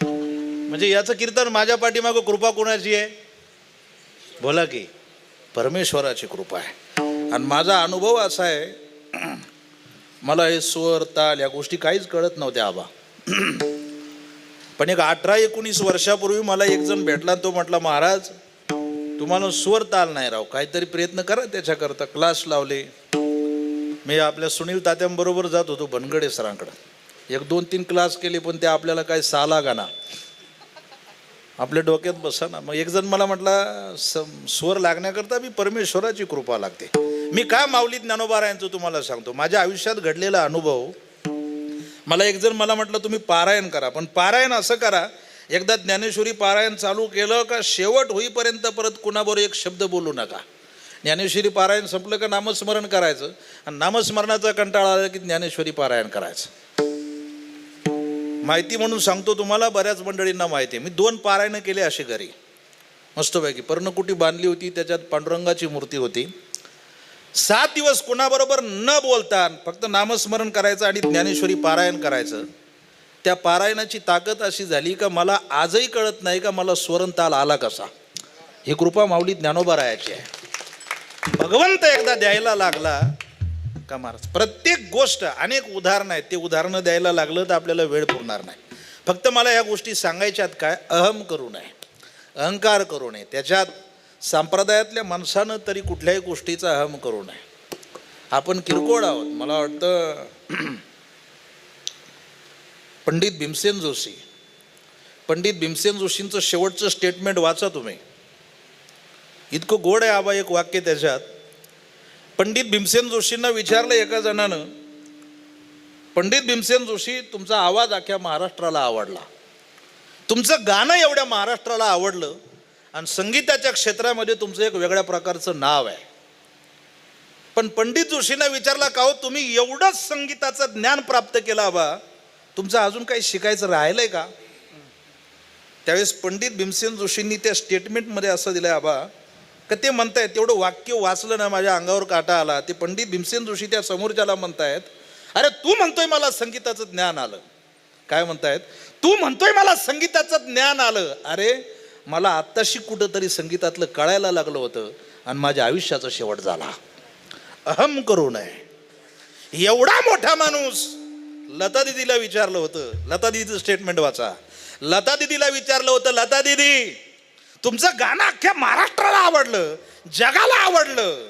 Speaker 1: म्हणजे याचं कीर्तन माझ्या पाठीमागं कृपा कोणाची आहे? बोला की, परमेश्वराची कृपा आहे. आणि माझा अनुभव असा आहे, मला हे स्वर ताल या गोष्टी काहीच कळत नव्हत्या आबा. पण एक 18-19 वर्षापूर्वी मला एक जण भेटला, तो म्हटला, महाराज तुम्हाला स्वर ताल नाही राव, काहीतरी प्रयत्न करा त्याच्याकरता. क्लास लावले. मी आपल्या सुनील तात्यांबरोबर जात होतो बनगडे सरांकडं. 1-2-3 क्लास केले, पण ते आपल्याला काय साला गाना आपल्या डोक्यात बसा ना. मग एक जण मला म्हटला, स्वर लागण्याकरता मी परमेश्वराची कृपा लागते. मी काय माऊली ज्ञानोबारायांचं तुम्हाला सांगतो, माझ्या आयुष्यात घडलेला अनुभव. मला एक जण मला म्हटलं, तुम्ही पारायण करा, पण पारायण असं करा, एकदा ज्ञानेश्वरी पारायण चालू केलं का शेवट होईपर्यंत परत कुणाबरोबर एक शब्द बोलू नका. ज्ञानेश्वरी पारायण संपलं का नामस्मरण करायचं, आणि नामस्मरणाचा कंटाळा आला की ज्ञानेश्वरी पारायण करायचं. माहिती म्हणून सांगतो तुम्हाला, बऱ्याच मंडळींना माहिती आहे. मी 2 पारायणं केले असे घरी मस्तपैकी. पर्णकुटी बांधली होती, त्याच्यात पांडुरंगाची मूर्ती होती. 7 दिवस कोणाबरोबर न बोलता फक्त नामस्मरण करायचं आणि ज्ञानेश्वरी पारायण करायचं. त्या पारायणाची ताकद अशी झाली का मला आजही कळत नाही का मला स्वरण ताल आला कसा. ही कृपा माऊली ज्ञानोबारायाची आहे. भगवंत एकदा द्यायला लागला का महाराज, प्रत्येक गोष्ट, अनेक उदाहरणं आहेत, ते उदाहरणं द्यायला लागलं तर आपल्याला वेळ पुरणार नाही. फक्त मला या गोष्टी सांगायच्यात काय, अहम करू नये, अहंकार करू नये. त्याच्यात संप्रदायातल्या माणसानं तरी कुठल्याही गोष्टीचा अहम करू नये. आपण किरकोळ आहोत. मला वाटतं पंडित भीमसेन जोशी पंडित भीमसेन जोशींचं शेवटचं स्टेटमेंट वाचा तुम्ही. इतकं गोड आहे आबा एक वाक्य त्याच्यात. पंडित भीमसेन जोशींना विचारलं एका जणानं, पंडित भीमसेन जोशी तुमचा आवाज अख्ख्या महाराष्ट्राला आवडला, तुमचं गाणं एवढ्या महाराष्ट्राला आवडलं आणि संगीताच्या क्षेत्रामध्ये तुमचं एक वेगळ्या प्रकारचं नाव आहे. पण पंडित जोशींना विचारला का हो तुम्ही एवढंच संगीताचं ज्ञान प्राप्त केलं आबा, तुमचं अजून काही शिकायचं राहिलंय का? त्यावेळेस पंडित भीमसेन जोशींनी त्या स्टेटमेंटमध्ये असं दिलंय आबा का ते म्हणतायत, तेवढं वाक्य वाचलं ना माझ्या अंगावर काटा आला. ते पंडित भीमसेन जोशी त्या समोरच्याला म्हणतायत, अरे तू म्हणतोय मला संगीताचं ज्ञान आलं. काय म्हणतायत? तू म्हणतोय मला संगीताचं ज्ञान आलं. अरे मला आत्ताशी कुठंतरी संगीतातलं कळायला लागलं होतं आणि माझ्या आयुष्याचा शेवट झाला. अहम करू नये. एवढा मोठा माणूस लता दिदीला विचारलं होतं, लता दिदीचं स्टेटमेंट वाचा. लता दिदीला विचारलं होतं, लता दिदी तुमचं गाणं अख्ख्या महाराष्ट्राला आवडलं, जगाला आवडलं,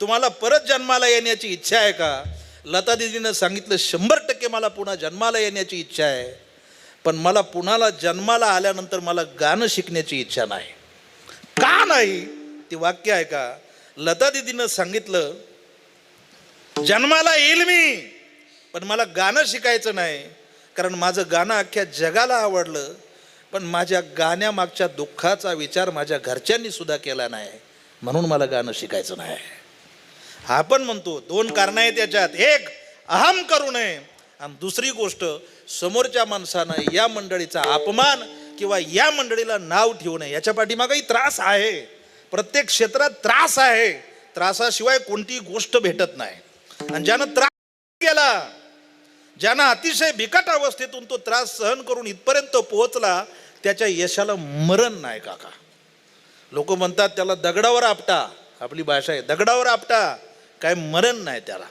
Speaker 1: तुम्हाला परत जन्माला येण्याची इच्छा आहे का? लता दिदीनं सांगितलं 100% मला पुन्हा जन्माला येण्याची इच्छा आहे, पण मला पुन्हा जन्माला आल्यानंतर मला गाणं शिकण्याची इच्छा नाही. का नाही? ते वाक्य आहे का? लता दिदीनं सांगितलं जन्माला येईल मी, पण मला गाणं शिकायचं नाही, कारण माझं गाणं अख्ख्या जगाला आवडलं, पण माझ्या गाण्यामागच्या दुःखाचा विचार माझ्या घरच्यांनी सुद्धा केला नाही, म्हणून मला गाणं शिकायचं नाही. हा पण म्हणतो 2 कारणं आहेत त्याच्यात. एक, अहम करू नये, आणि दुसरी गोष्ट, समोरच्या माणसानं या मंडळीचा अपमान किंवा या मंडळीला नाव ठेवू नये. याच्या पाठीमागही त्रास आहे, प्रत्येक क्षेत्रात त्रास आहे, त्रासाशिवाय कोणतीही गोष्ट भेटत नाही. आणि ज्यानं त्रास केला, ज्यानं अतिशय बिकट अवस्थेतून तो त्रास सहन करून इथपर्यंत पोहोचला, त्याच्या यशाला मरण नाही काका. लोक म्हणतात त्याला दगडावर आपटा, आपली भाषा आहे दगडावर आपटा, काय मरण नाही त्याला.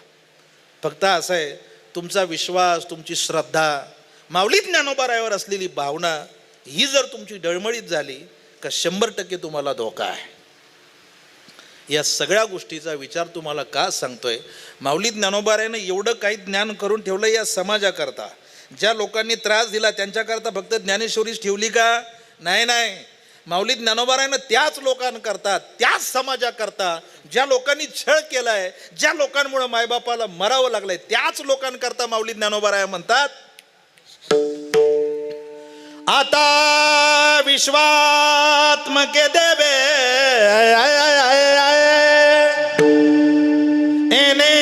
Speaker 1: फक्त असं आहे तुमचा विश्वास, तुमची श्रद्धा, माऊली ज्ञानोबारायावर असलेली भावना ही जर तुमची डळमळीत झाली का 100% तुम्हाला धोका आहे. या सगळ्या गोष्टीचा विचार तुम्हाला का सांगतोय? माऊली ज्ञानोबारायानं एवढं काही ज्ञान करून ठेवलं या समाजाकरता. ज्या लोकांनी त्रास दिला त्यांच्याकरता फक्त ज्ञानेश्वरीच ठेवली का? नाही नाही. माऊली ज्ञानोबारायानं त्याच लोकांकरता, त्याच समाजाकरता, ज्या लोकांनी छळ केलाय, ज्या लोकांमुळे मायबापाला मरावं लागलंय, त्याच लोकांकरता माऊली ज्ञानोबाराया म्हणतात, आता विश्वात्मके देवे एने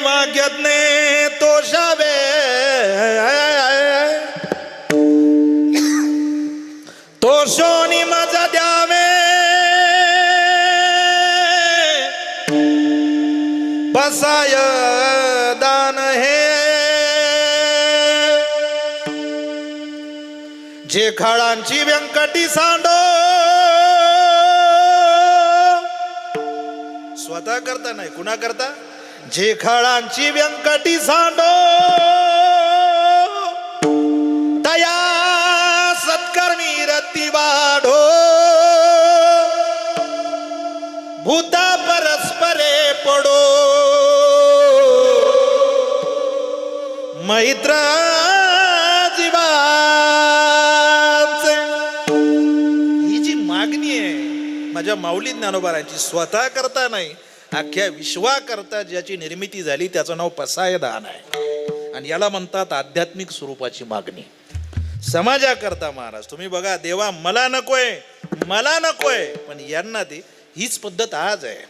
Speaker 1: वाग्यज्ञे तोषावे तोषोनी माझा द्यावे बसाय दान हे जे खाळांची व्यंकटी सांडो स्वतः करता नाही, कुणा करता? जे खाळांची व्यंकटी सांडो तया सत्कर्मी रती वाढो भूता परस्परे पडो मैत्र माझ्या माऊली ज्ञानोबारायांची, स्वतः करता नाही, अख्ख्या विश्वाकरता ज्याची निर्मिती झाली त्याचं नाव पसायदान आहे. आणि याला म्हणतात आध्यात्मिक स्वरूपाची मागणी. समाजाकरता महाराज तुम्ही बघा, देवा मला नकोय, मला नकोय, पण यांना ते हीच पद्धत आज आहे.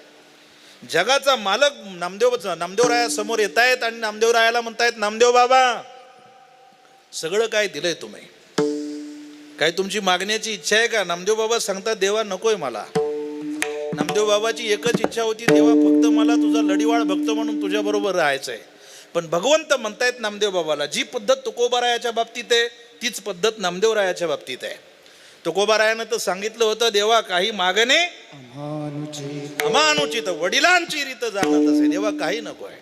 Speaker 1: जगाचा मालक नामदेवराया समोर येत आहेत आणि नामदेवरायाला म्हणतायत, नामदेव बाबा सगळं काय दिलंय तुम्ही, काय तुमची मागण्याची इच्छा आहे का? नामदेव बाबा सांगतात, देवा नकोय मला. नामदेव बाबाची एकच इच्छा होती, देवा फक्त मला तुझा लढीवाळ भक्त म्हणून तुझ्या बरोबर राहायचंय. पण भगवंत म्हणतायत नामदेव बाबाला, जी पद्धत तुकोबारायाच्या बाबतीत आहे तीच पद्धत नामदेवरायाच्या बाबतीत आहे. तुकोबारायानं तर सांगितलं होतं, देवा काही मागणे अमानुचित, वडिलांची रीत जाणत असे, देवा काही नको आहे.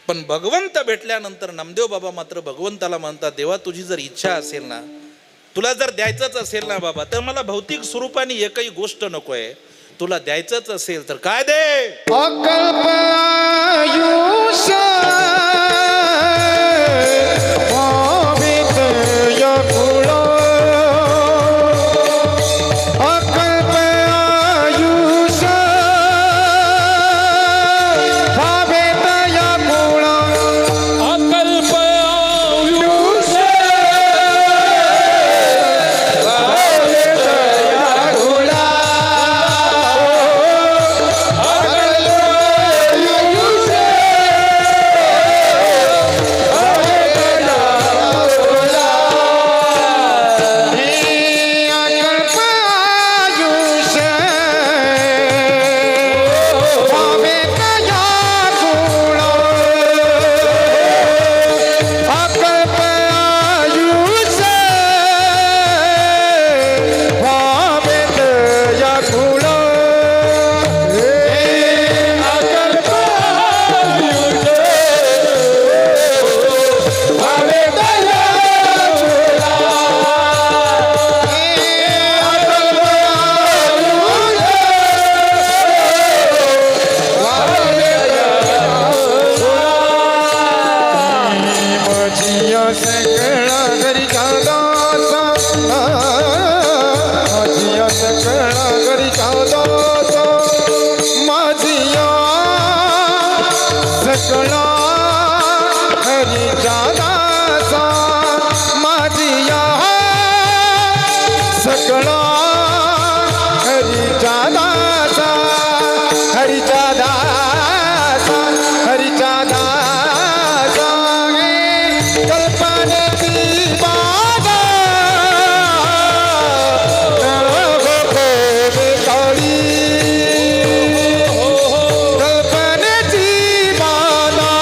Speaker 1: पण भगवंत भेटल्यानंतर नामदेव बाबा मात्र भगवंताला म्हणतात, देवा तुझी जर इच्छा असेल ना, तुला जर द्यायचंच असेल ना बाबा, तर मला भौतिक स्वरूपाने एकही गोष्ट नकोय, तुला द्यायचंच असेल तर काय दे?
Speaker 3: अकल्प आयुष्य भावित सकळा हरीचा दासा माझिया सकळा हरीचा दासा हरीचा दासा हरीचा दासा कल्पनेची बागा काळी कल्पनेची बागा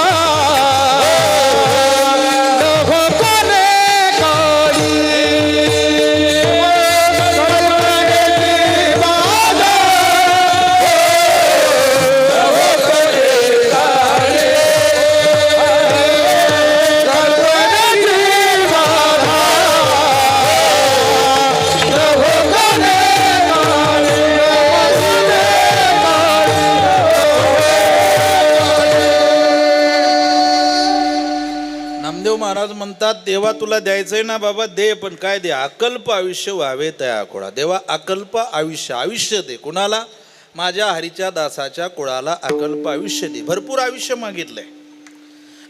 Speaker 3: नको कोणे काळी कल्पनेची बागा
Speaker 1: नामदेव महाराज म्हणतात, देवा तुला द्यायचंय ना बाबा दे, पण काय दे, अकल्प आयुष्य व्हावे तया कुळा. देवा अकल्प आयुष्य दे. कुणाला? माझ्या हरीच्या दासाच्या कुळाला अकल्प आयुष्य दे. भरपूर आयुष्य मागितलंय.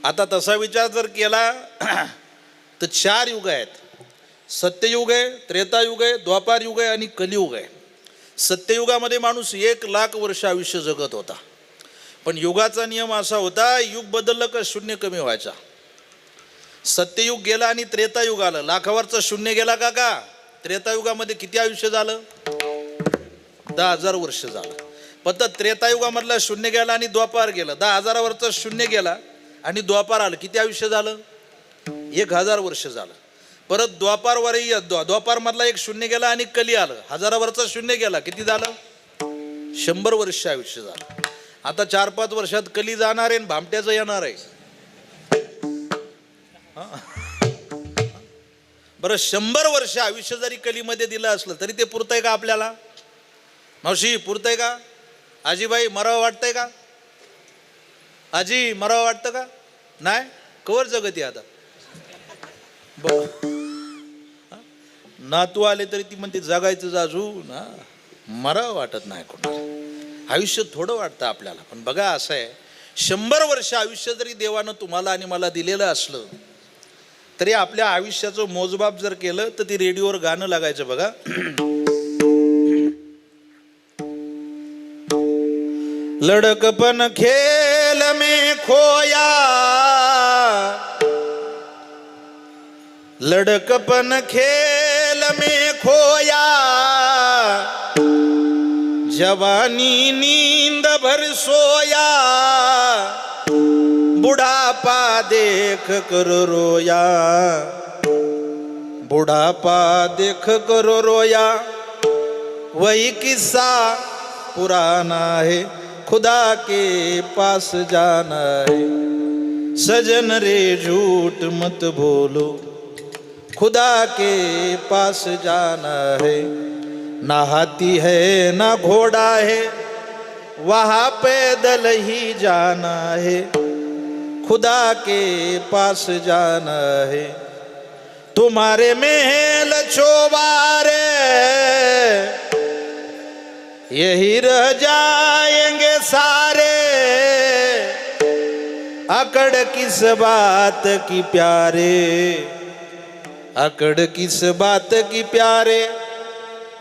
Speaker 1: आता तसा विचार जर केला तर 4 युग आहेत. सत्ययुग आहे, त्रेतायुग आहे, द्वापार युग आहे आणि कलियुग आहे. सत्ययुगामध्ये माणूस 1,00,000 वर्ष आयुष्य जगत होता. पण युगाचा नियम असा होता, युग बदललं का शून्य कमी व्हायचा. सत्ययुग गेला आणि त्रेतायुग आलं, लाखावरचं शून्य गेला का. त्रेतायुगामध्ये किती आयुष्य झालं? 10,000 वर्ष झालं. पण त्रेतायुगामधला शून्य गेला आणि द्वापार गेलं, 10,000 वरचं शून्य गेला आणि द्वापार आलं, किती आयुष्य झालं? 1,000 वर्ष झालं. परत द्वापार मधला एक शून्य गेला आणि कली आलं, 1000 वरचं शून्य गेला, किती झालं? 100 वर्ष आयुष्य झालं. आता 4-5 वर्षात कली जाणार आहे आणि भामट्याचं येणार आहे. बरं, 100 वर्ष आयुष्य जरी कलीमध्ये दिलं असलं तरी ते पुरतंय का आपल्याला? मावशी, पुरतंय का? आजीबाई, मरावं वाटतंय का? आजी, मरावं वाटतं का? नाही. कवर जगती आता नातू आले तरी ती म्हणते जगायचं जाजू ना, मरावं वाटत नाही कोणाला. आयुष्य थोडं वाटतं आपल्याला. पण बघा, असं आहे, 100 वर्ष आयुष्य जरी देवानं तुम्हाला आणि मला दिलेलं असलं तरी आपल्या आयुष्याचं मोजमाप जर केलं तर ती रेडिओवर गाणं लागायचं बघा. लड़कपन खेल में खोया, लड़कपन खेल में खोया, जवानी नींद भर सोया, बुढ़ापा देख कर रोया, बुढ़ापा देख कर रोया. वही किस्सा पुराना है, खुदा के पास जाना है. सजन रे झूठ मत बोलो, खुदा के पास जाना है. ना हाथी है ना घोड़ा है, वहाँ पैदल ही जाना है. खुदा के पास जाना है. तुम्हारे महल चौबारे यही रह जाएंगे सारे. अकड़ किस बात की प्यारे, अकड़ किस बात की प्यारे,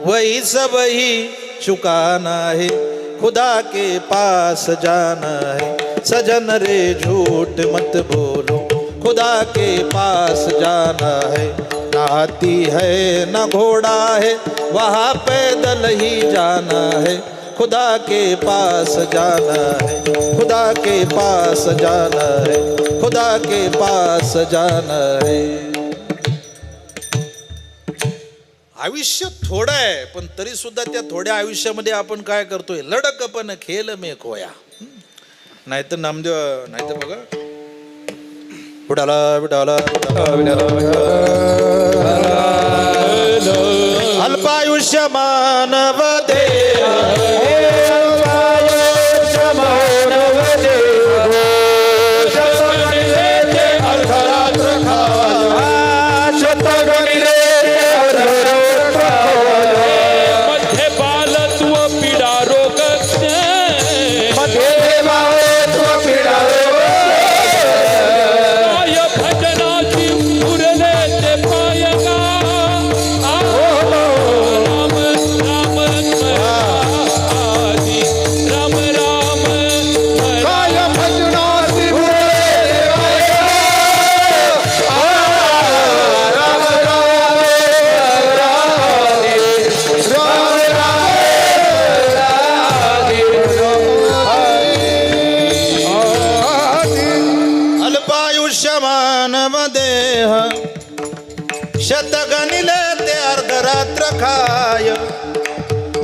Speaker 1: वही सब ही चुकाना है. खुदा के पास जाना है. सजन रे झूठ मत बोलो, खुदा के पास जाना है. ना हाथी है ना घोड़ा है, वहाँ पैदल ही जाना है. खुदा के पास जाना है, खुदा के पास जाना है, खुदा के पास जाना है. आयुष्य थोडं आहे, पण तरी सुद्धा त्या थोड्या आयुष्यामध्ये आपण काय करतोय? लडकपण खेल में खोया. नाहीतर नामदेव, नाहीतर बघा, विठाला विठाला अल्पायुष्य मानव देव, अल्पायुष्य मानव देव, शतगणिले अर्धरात्र खावा, शतगणिले अर्धरात्र खावा.
Speaker 2: मध्ये बालत्व पीडा रोग,
Speaker 3: मध्ये बालत्व पीडा रोग,
Speaker 1: नवदेह शतगणिले ते अर्धरात्र खाय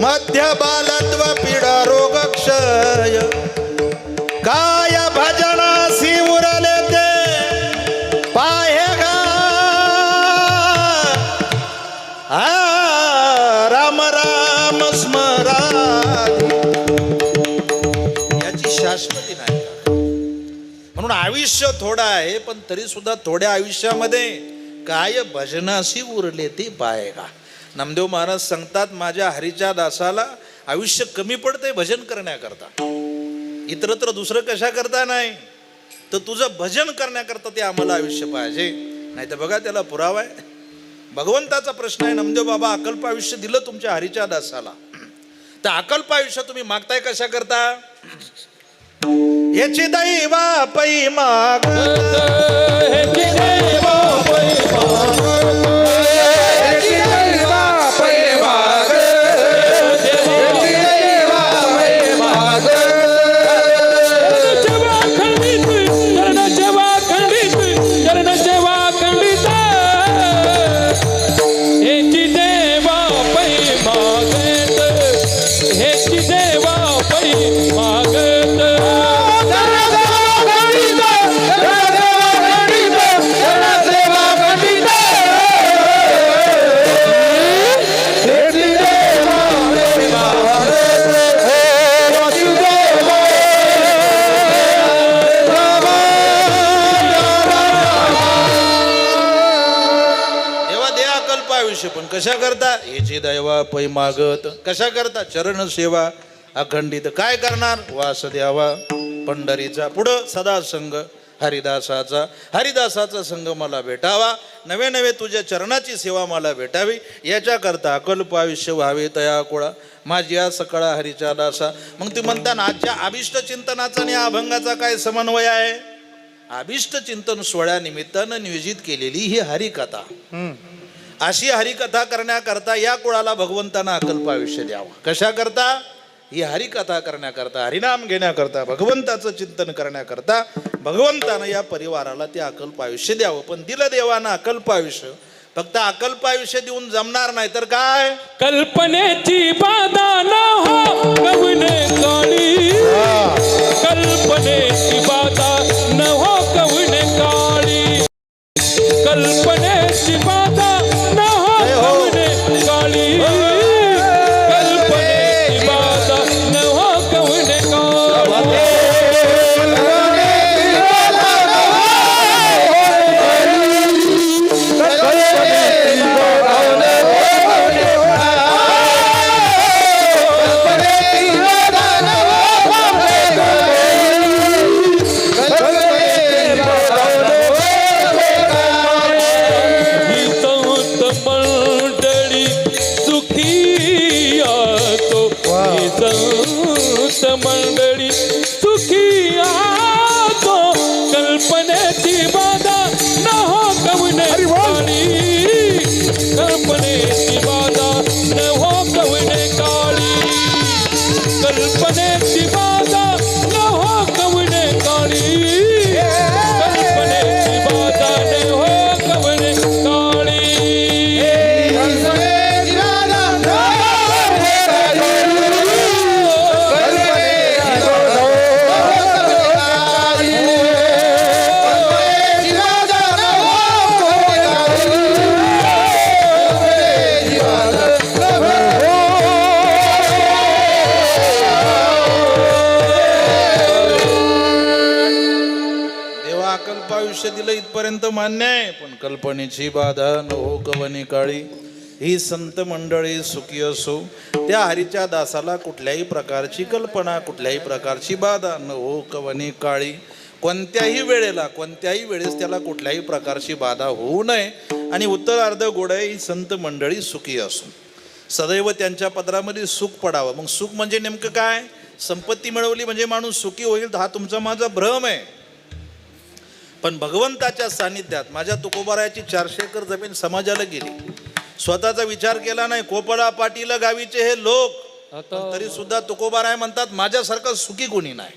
Speaker 1: मध्य बालत्व पीडा रोग क्षय काय भजनासी उरले ते पाहे गा राम राम स्मरा याची शाश्वती नाही म्हणून आयुष्य थोडं आहे पण तरी सुद्धा थोड्या आयुष्यामध्ये काय भजनाशी उरले ते पाहेगा. नामदेव महाराज सांगतात माझ्या हरीच्या दासाला आयुष्य कमी पडते भजन करण्याकरता, इतरत्र दुसरं कशा करता नाही, तर तुझं भजन करण्याकरता ते आम्हाला आयुष्य पाहिजे. नाही तर बघा त्याला पुरावा आहे, भगवंताचा प्रश्न आहे. नामदेव बाबा अकल्प आयुष्य दिलं तुमच्या हरीच्या दासाला, तर अकल्प आयुष्य तुम्ही मागताय कशा करता. याची दैवा पै माग पण कशा करता. याची दैवा पै मागत कशा करता. चरण सेवा अखंडित काय करणार. वास द्यावा पंढरीचा पुढं सदा संग हरिदासाचा, हरिदासाचा संग मला भेटावा, नवे नवे तुझ्या चरणाची सेवा मला भेटावी. याच्याकरता अकल्प आयुष्य व्हावे तया कुळा माझी या सकाळा हरीच्या दासा. मग ते म्हणताना आजच्या अभिष्ट चिंतनाचा आणि अभंगाचा काय समन्वय आहे. अभिष्ट चिंतन सोहळ्यानिमित्तानं नियोजित केलेली ही हरिकथा, अशी हरिकथा करण्याकरता या कुळाला भगवंतानं अकल्प आयुष्य द्यावं. कशा करता. ही हरिकथा करण्याकरता, हरिनाम घेण्याकरता, भगवंताचं चिंतन करण्याकरता भगवंतानं या परिवाराला ते अकल्प आयुष्य द्यावं. पण दिलं देवानं अकल्प आयुष्य, फक्त अकल्प आयुष्य देऊन जमणार नाही तर काय.
Speaker 2: कल्पनेची बाधा न हो कवने काळी, कल्पनेची बाधा न हो कवने काळी, कल्पनेची बाधा न हो कवने काळी, कल्पनेची बाधा न हो कवने काळी. मंडळी सुखी आतो, कल्पनेची बाधा न हो कवने काळी, कल्पनेची बाधा न हो कवने काळी, कल्पनेची बाधा न हो कवने काळी, कल्पनेची बाधा न हो कवने काळी.
Speaker 1: आयुष्य दिलं इथपर्यंत मान्य आहे, पण कल्पनेची बाधा न हो कवने काळी. ही संत मंडळी सुखी असो, त्या हरीच्या दासाला कुठल्याही प्रकारची कल्पना, कुठल्याही प्रकारची बाधा न हो कवने काळी. कोणत्याही वेळेला, कोणत्याही वेळेस त्याला कुठल्याही प्रकारची बाधा होऊ नये. आणि उत्तरार्ध गोड आहे, ही संत मंडळी सुखी असो, सदैव त्यांच्या पदरामध्ये सुख पडावं. मग सुख म्हणजे नेमकं काय. संपत्ती मिळवली म्हणजे माणूस सुखी होईल, हा तुमचा माझा भ्रम आहे. पण भगवंताच्या सानिध्यात माझ्या तुकोबारायाची 400 एकर जमीन समाजाला गेली, स्वतःचा विचार केला नाही. कोपडा पाटील गावीचे हे लोक, तरी सुद्धा तुकोबाराय म्हणतात माझ्यासारखं सुखी कोणी नाही.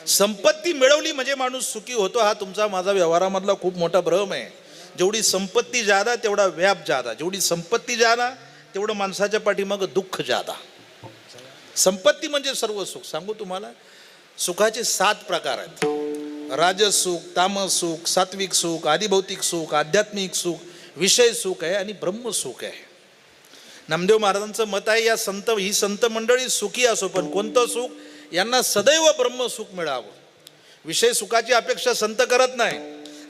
Speaker 1: संपत्ती मिळवली म्हणजे माणूस सुखी होतो, हा तुमचा माझा व्यवहारामधला खूप मोठा भ्रम आहे. जेवढी संपत्ती जादा तेवढा व्याप जादा, जेवढी संपत्ती जादा तेवढं माणसाच्या पाठीमागं दुःख जादा. संपत्ती म्हणजे सर्व सुख. सांगू तुम्हाला, सुखाचे 7 प्रकार आहेत. राजस सुख, तामस सुख, सात्विक सुख, आदिभौतिक सुख, आध्यात्मिक सुख, विषय सुख आहे आणि ब्रह्मसुख आहे. नामदेव महाराजांचं मत आहे, ही संत मंडळी सुखी असो, पण कोणतं सुख, यांना सदैव ब्रह्मसुख मिळावं. विषय सुखाची अपेक्षा संत करत नाही,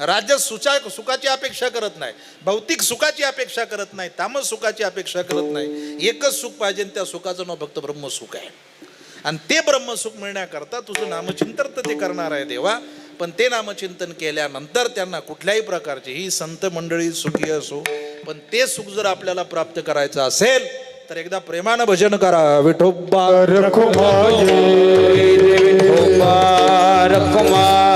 Speaker 1: राज्य सुखाची अपेक्षा करत नाही, भौतिक सुखाची अपेक्षा करत नाही, तामस सुखाची अपेक्षा करत नाही. एकच सुख पाहिजे, त्या सुखाचं नाव फक्त ब्रह्मसुख आहे. आणि ते ब्रह्मसुख मिळण्याकरता तुझं नामचिंतन तर ते करणार आहे देवा, पण ते नामचिंतन केल्यानंतर त्यांना कुठल्याही प्रकारची, ही संत मंडळी सुखी असो, पण ते सुख जर आपल्याला प्राप्त करायचं असेल तर एकदा प्रेमानं भजन करा. विठोबा
Speaker 3: रखुमाई विठोबा रखुमाई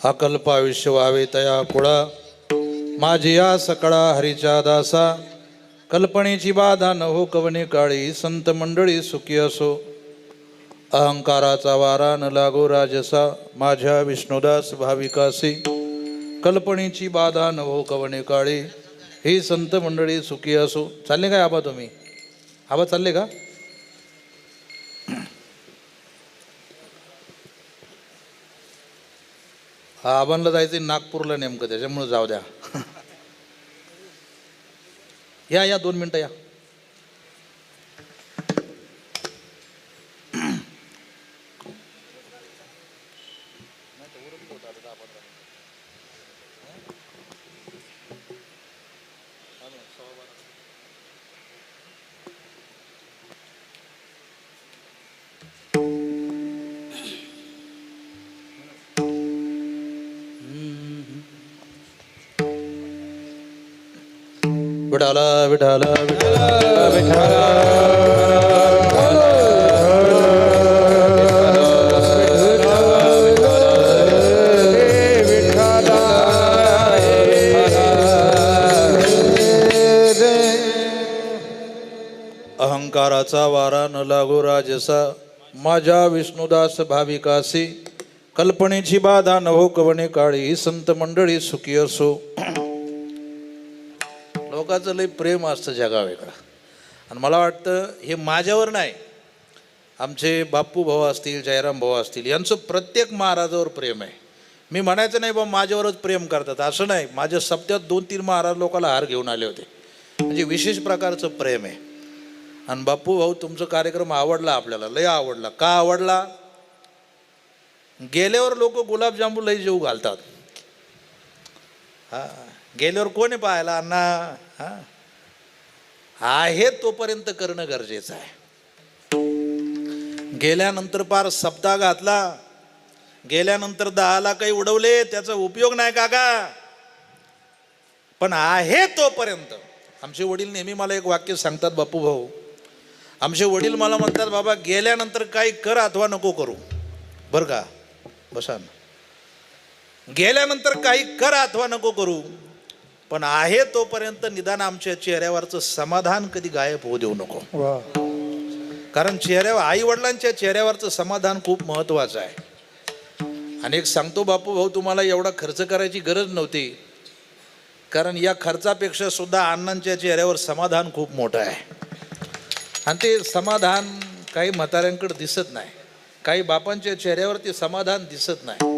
Speaker 1: अकल्प आयुष्य व्हावे तया कुळा माझी या सकळा हरीच्या दासा कल्पनेची बाधा न हो कवने काळी संत मंडळी सुखी असो अहंकाराचा वारा न लागो राजसा माझ्या विष्णुदास भाविकासी कल्पनेची बाधा न हो कवने काळी ही संत मंडळी सुखी असो. चालले काय आबा तुम्ही? आबा चालले का? हा आबांना जायचं नागपूरला नेमकं, त्याच्यामुळे जाऊ द्या. या 2 मिनटं या. विठाला विठाला विठाला विठाला अहंकाराचा वारा न लागो राजसा माझ्या विष्णुदास भाविकासी कल्पनेची बाधा न हो कवने काळी संत मंडळी सुखी असो. लोकांचं लय प्रेम असतं जगावेगळं, आणि मला वाटतं हे माझ्यावर नाही, आमचे बापू भाऊ असतील, जयराम भाऊ असतील, यांचं प्रत्येक महाराजावर प्रेम आहे. मी म्हणायचं नाही बाबा माझ्यावरच प्रेम करतात, असं नाही. माझ्या सप्त्यात 2-3 महाराज लोकांना हार घेऊन आले होते, म्हणजे विशेष प्रकारचं प्रेम आहे. आणि बापू भाऊ तुमचा कार्यक्रम आवडला, आपल्याला लय आवडला. का आवडला? गेल्यावर लोक गुलाबजांबू लय जेऊ घालतात. हा, गेल्यावर कोणी पाहायला अण्णा? हा आहे तोपर्यंत करणं गरजेचं आहे. गेल्यानंतर पार सप्ताह घातला, गेल्यानंतर 10 काही उडवले, त्याचा उपयोग नाही काका. पण आहे तोपर्यंत. आमचे वडील नेहमी मला एक वाक्य सांगतात बापू भाऊ, आमचे वडील मला म्हणतात बाबा गेल्यानंतर काही कर अथवा नको करू, बरं का, बसा ना, गेल्यानंतर काही कर अथवा नको करू, पण आहे तोपर्यंत निदान आमच्या चेहऱ्यावरचं समाधान कधी गायब होऊ देऊ नको. कारण आई वडिलांच्या चेहऱ्यावरचं समाधान खूप महत्वाचं आहे. आणि एक सांगतो बापू भाऊ, तुम्हाला एवढा खर्च करायची गरज नव्हती, कारण या खर्चापेक्षा सुद्धा अण्णांच्या चेहऱ्यावर समाधान खूप मोठं आहे. आणि ते समाधान काही म्हाताऱ्यांकडे दिसत नाही, काही बापांच्या चेहऱ्यावर ते समाधान दिसत नाही.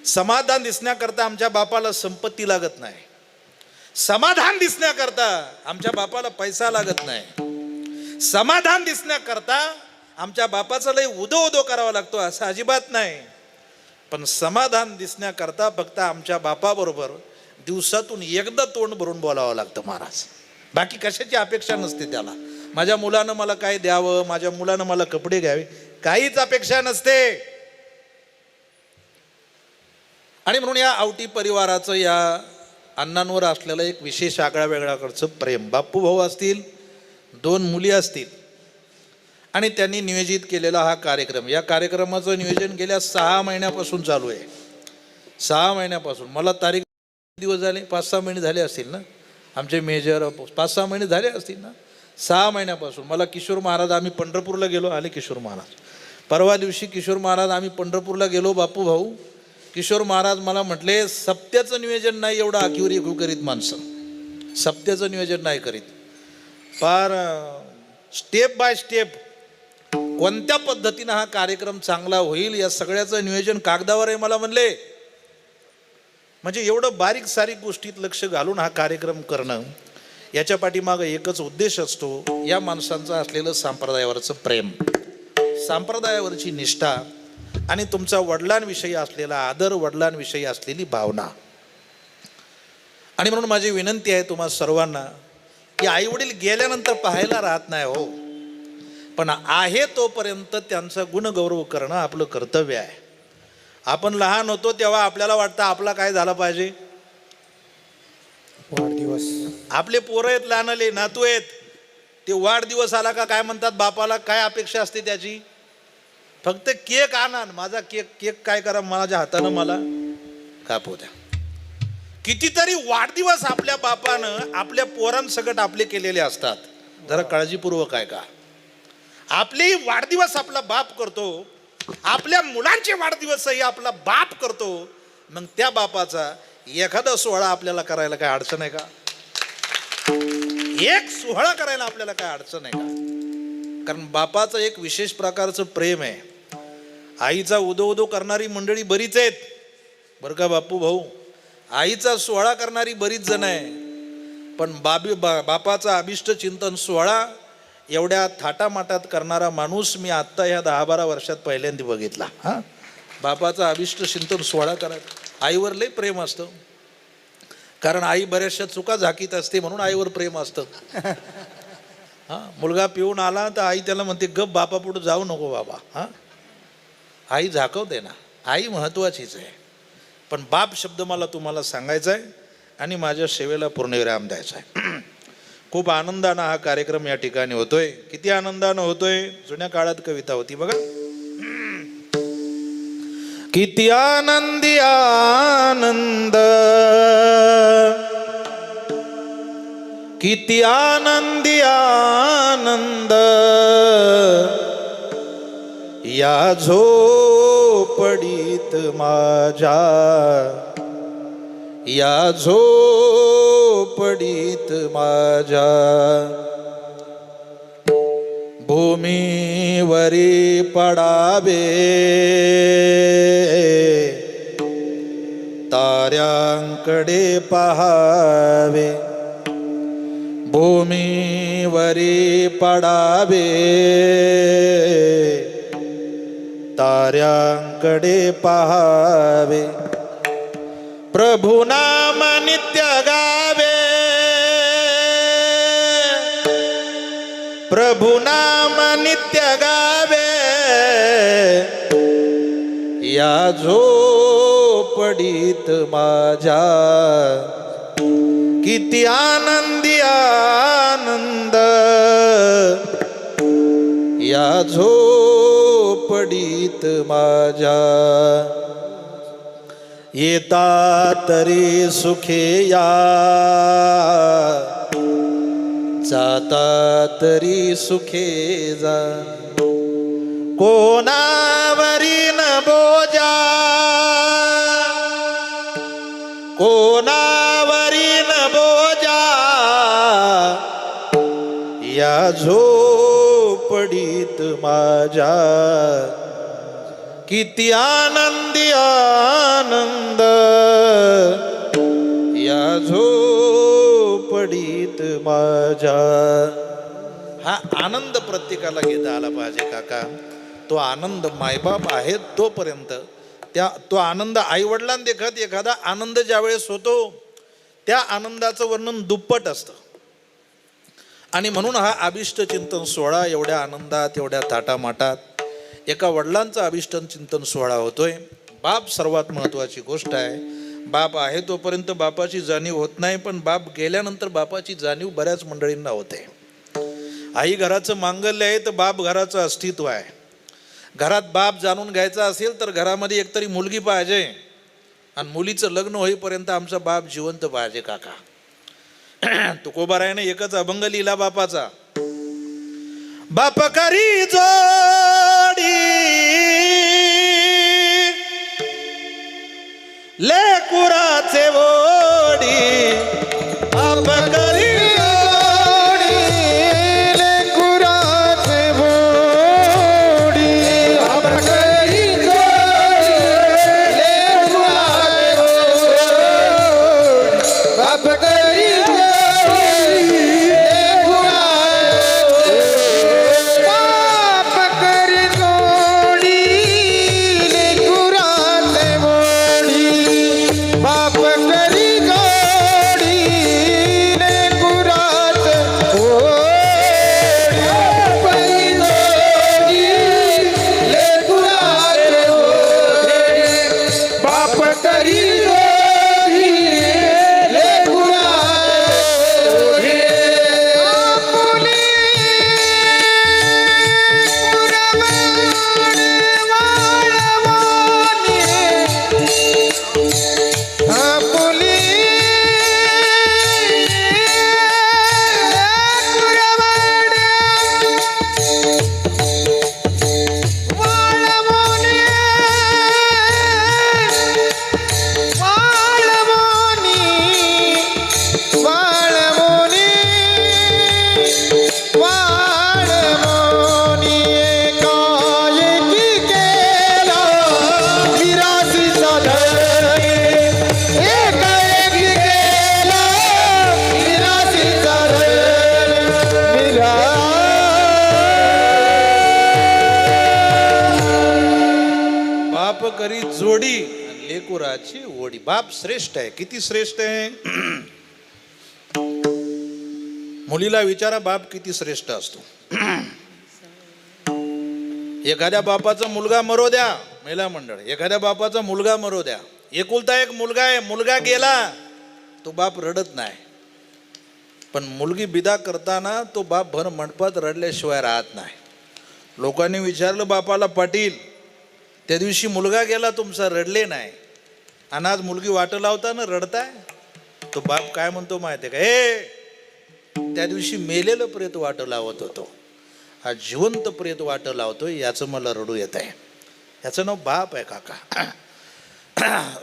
Speaker 1: समाधान दिसण्याकरता आमच्या बापाला संपत्ती लागत नाही, समाधान दिसण्याकरता आमच्या बापाला पैसा लागत नाही, समाधान दिसण्याकरता आमच्या बापाचं लय उदो उदो करावा लागतो असं अजिबात नाही. पण समाधान दिसण्याकरता फक्त आमच्या बापाबरोबर दिवसातून एकदा तोंड भरून बोलावं लागतं महाराज. बाकी कशाची अपेक्षा नसते त्याला. माझ्या मुलानं मला काय द्यावं, माझ्या मुलानं मला कपडे घ्यावे, काहीच अपेक्षा नसते. आणि म्हणून या आवटी परिवाराचं या अण्णांवर असलेलं एक विशेष आगळ्या वेगळ्याकडचं प्रेम. बापू भाऊ असतील, 2 मुली असतील, आणि त्यांनी नियोजित केलेला हा कार्यक्रम. या कार्यक्रमाचं नियोजन गेल्या 6 महिन्यापासून चालू आहे. 6 महिन्यापासून. मला तारीख दिवस झाले, 5-6 महिने झाले असतील ना, आमचे मेजर 5-6 महिने झाले असतील ना. 6 महिन्यापासून मला किशोर महाराज, आम्ही पंढरपूरला गेलो, आले किशोर महाराज. परवा दिवशी किशोर महाराज, आम्ही पंढरपूरला गेलो बापू भाऊ. किशोर महाराज मला म्हटले सप्त्याचं नियोजन नाही एवढं आखीवर करीत माणसं, सप्त्याचं नियोजन नाही करीत, फार स्टेप बाय स्टेप कोणत्या पद्धतीनं हा कार्यक्रम चांगला होईल या सगळ्याचं नियोजन कागदावर आहे मला म्हणले. म्हणजे एवढं बारीक सारीक गोष्टीत लक्ष घालून हा कार्यक्रम करणं, याच्या पाठीमागं एकच उद्देश असतो, या माणसांचं असलेलं संप्रदायावरचं प्रेम, संप्रदायावरची निष्ठा, आणि तुमचा वडिलांविषयी असलेला आदर, वडिलांविषयी असलेली भावना. आणि म्हणून माझी विनंती आहे तुम्हा सर्वांना की आई वडील गेल्यानंतर पाहायला राहत नाही हो, पण आहे तोपर्यंत त्यांचा गुणगौरव करणं आपलं कर्तव्य आहे. आपण लहान होतो तेव्हा आपल्याला वाटतं आपला काय झाला पाहिजे,
Speaker 3: वाढदिवस,
Speaker 1: आपले पोरं आहेत, लहानले नातू आहेत, ते वाढदिवस आला का काय म्हणतात बापाला, काय अपेक्षा असते त्याची, फक्त केक आणा, माझा केक काय करा, माझ्या हातानं मला कापू द्या. कितीतरी वाढदिवस आपल्या बापानं आपल्या पोरांसकट आपले केलेले असतात. जरा काळजीपूर्वक आहे का, आपले वाढदिवस आपला बाप करतो, आपल्या मुलांचे वाढदिवसही आपला बाप करतो. मग त्या बापाचा एखादा सोहळा आपल्याला करायला काय अडचण आहे का? एक सोहळा करायला आपल्याला काय अडचण आहे का? कारण बापाचं एक विशेष प्रकारचं प्रेम आहे. आईचा उदो करणारी मंडळी बरीच आहेत बरं का बापू भाऊ. आईचा सोहळा करणारी बरीच जण आहे, पण बापाचा अभिष्ट चिंतन सोहळा एवढ्या थाटामाटात करणारा माणूस मी आत्ता ह्या 10-12 वर्षात पहिल्यांदा बघितला. हा, बापाचा अभिष्ट चिंतन सोहळा करत. आईवर लय प्रेम असतं, कारण आई बऱ्याचशा चुका झाकीत असते म्हणून आईवर प्रेम असतं. हा, मुलगा पिऊन आला तर आई त्याला म्हणते गप बापा पुढे जाऊ नको बाबा. हा, आई झाकवते ना, आई महत्वाचीच आहे. पण बाप शब्द मला तुम्हाला सांगायचा आहे आणि माझ्या सेवेला पूर्णविराम द्यायचा आहे. खूप आनंदानं हा कार्यक्रम या ठिकाणी होतोय. किती आनंदानं होतोय. जुन्या काळात कविता होती बघा, किती आनंदी आनंद, किती आनंदी आनंद, या झोपडीत माझ्या, या झोपडीत माझ्या, भूमीवरी पडावे ताऱ्यांकडे पहावे, भूमीवरी पडावे ताऱ्यांकडे पहावे, प्रभु नाम नित्य गावे, प्रभु नाम नित्य गावे, या झोपडीत माझ्या, किती आनंदी आनंद, या झोपडीत माझ्या, येता तरी सुखे या, जाता तरी सुखे जा, कोणावरी न बोजा, कोणावरी न बोजा, या झोपडीत माझ्या, किती आनंदी आनंद, या झोपडीत माझ्या. हा आनंद प्रत्येकाला घेता आला पाहिजे काका. तो आनंद मायबाप आहेत तोपर्यंत, तो आनंद आईवडिलांना देखत एखादा आनंद ज्यावेळेस होतो त्या आनंदाचं वर्णन दुप्पट असतं. आणि म्हणून हा अभिष्ट चिंतन सोहळा एवढ्या आनंदात, एवढ्या थाटामाटात एका वडिलांचा अभिष्ट चिंतन सोहळा होतोय. बाप सर्वात महत्वाची गोष्ट आहे. बाप आहे तोपर्यंत बापाची जाणीव होत नाही, पण बाप गेल्यानंतर बापाची जाणीव बऱ्याच मंडळींना होते. आई घराचं मांगल्य आहे तर बाप घराचं अस्तित्व आहे. घरात बाप जाणून घ्यायचा असेल तर घरामध्ये एकतरी मुलगी पाहिजे, आणि मुलीचं लग्न होईपर्यंत आमचा बाप जिवंत पाहिजे काका. तुकोबारायाने एकच अभंग लिहिला बापाचा, बाप करी जोडी लेकुराचे ओढी, बाप करी जोडी लेकुराचे ओढी, बाप करी जोडी लेकुराचे ओढी, बाप करी जोडी लेकुराचे ओढी, बाप करी बाप करी जोडी आणि लेकुराची ओढी. बाप श्रेष्ठ आहे. किती श्रेष्ठ आहे? मुलीला विचारा बाप किती श्रेष्ठ असतो. एखाद्या बापाचा मुलगा मरो द्या, महिला मंडळ, एखाद्या बापाचा मुलगा मरो द्या, एकुलता एक मुलगा आहे, मुलगा गेला, तो बाप रडत नाही. पण मुलगी विदा करताना तो बाप भर मंडपात रडल्याशिवाय राहत नाही. लोकांनी विचारलं बापाला, पाटील त्या दिवशी मुलगा गेला तुमचा, रडले नाही, आणि आज मुलगी वाट लावताना रडताय. तो बाप काय म्हणतो माहिती आहे का? हे त्या दिवशी मेलेलं प्रेत वाट लावत होतो, हा जिवंत प्रेत वाट लावतोय, याचं मला रडू येत आहे. याचं नाव बाप आहे काका.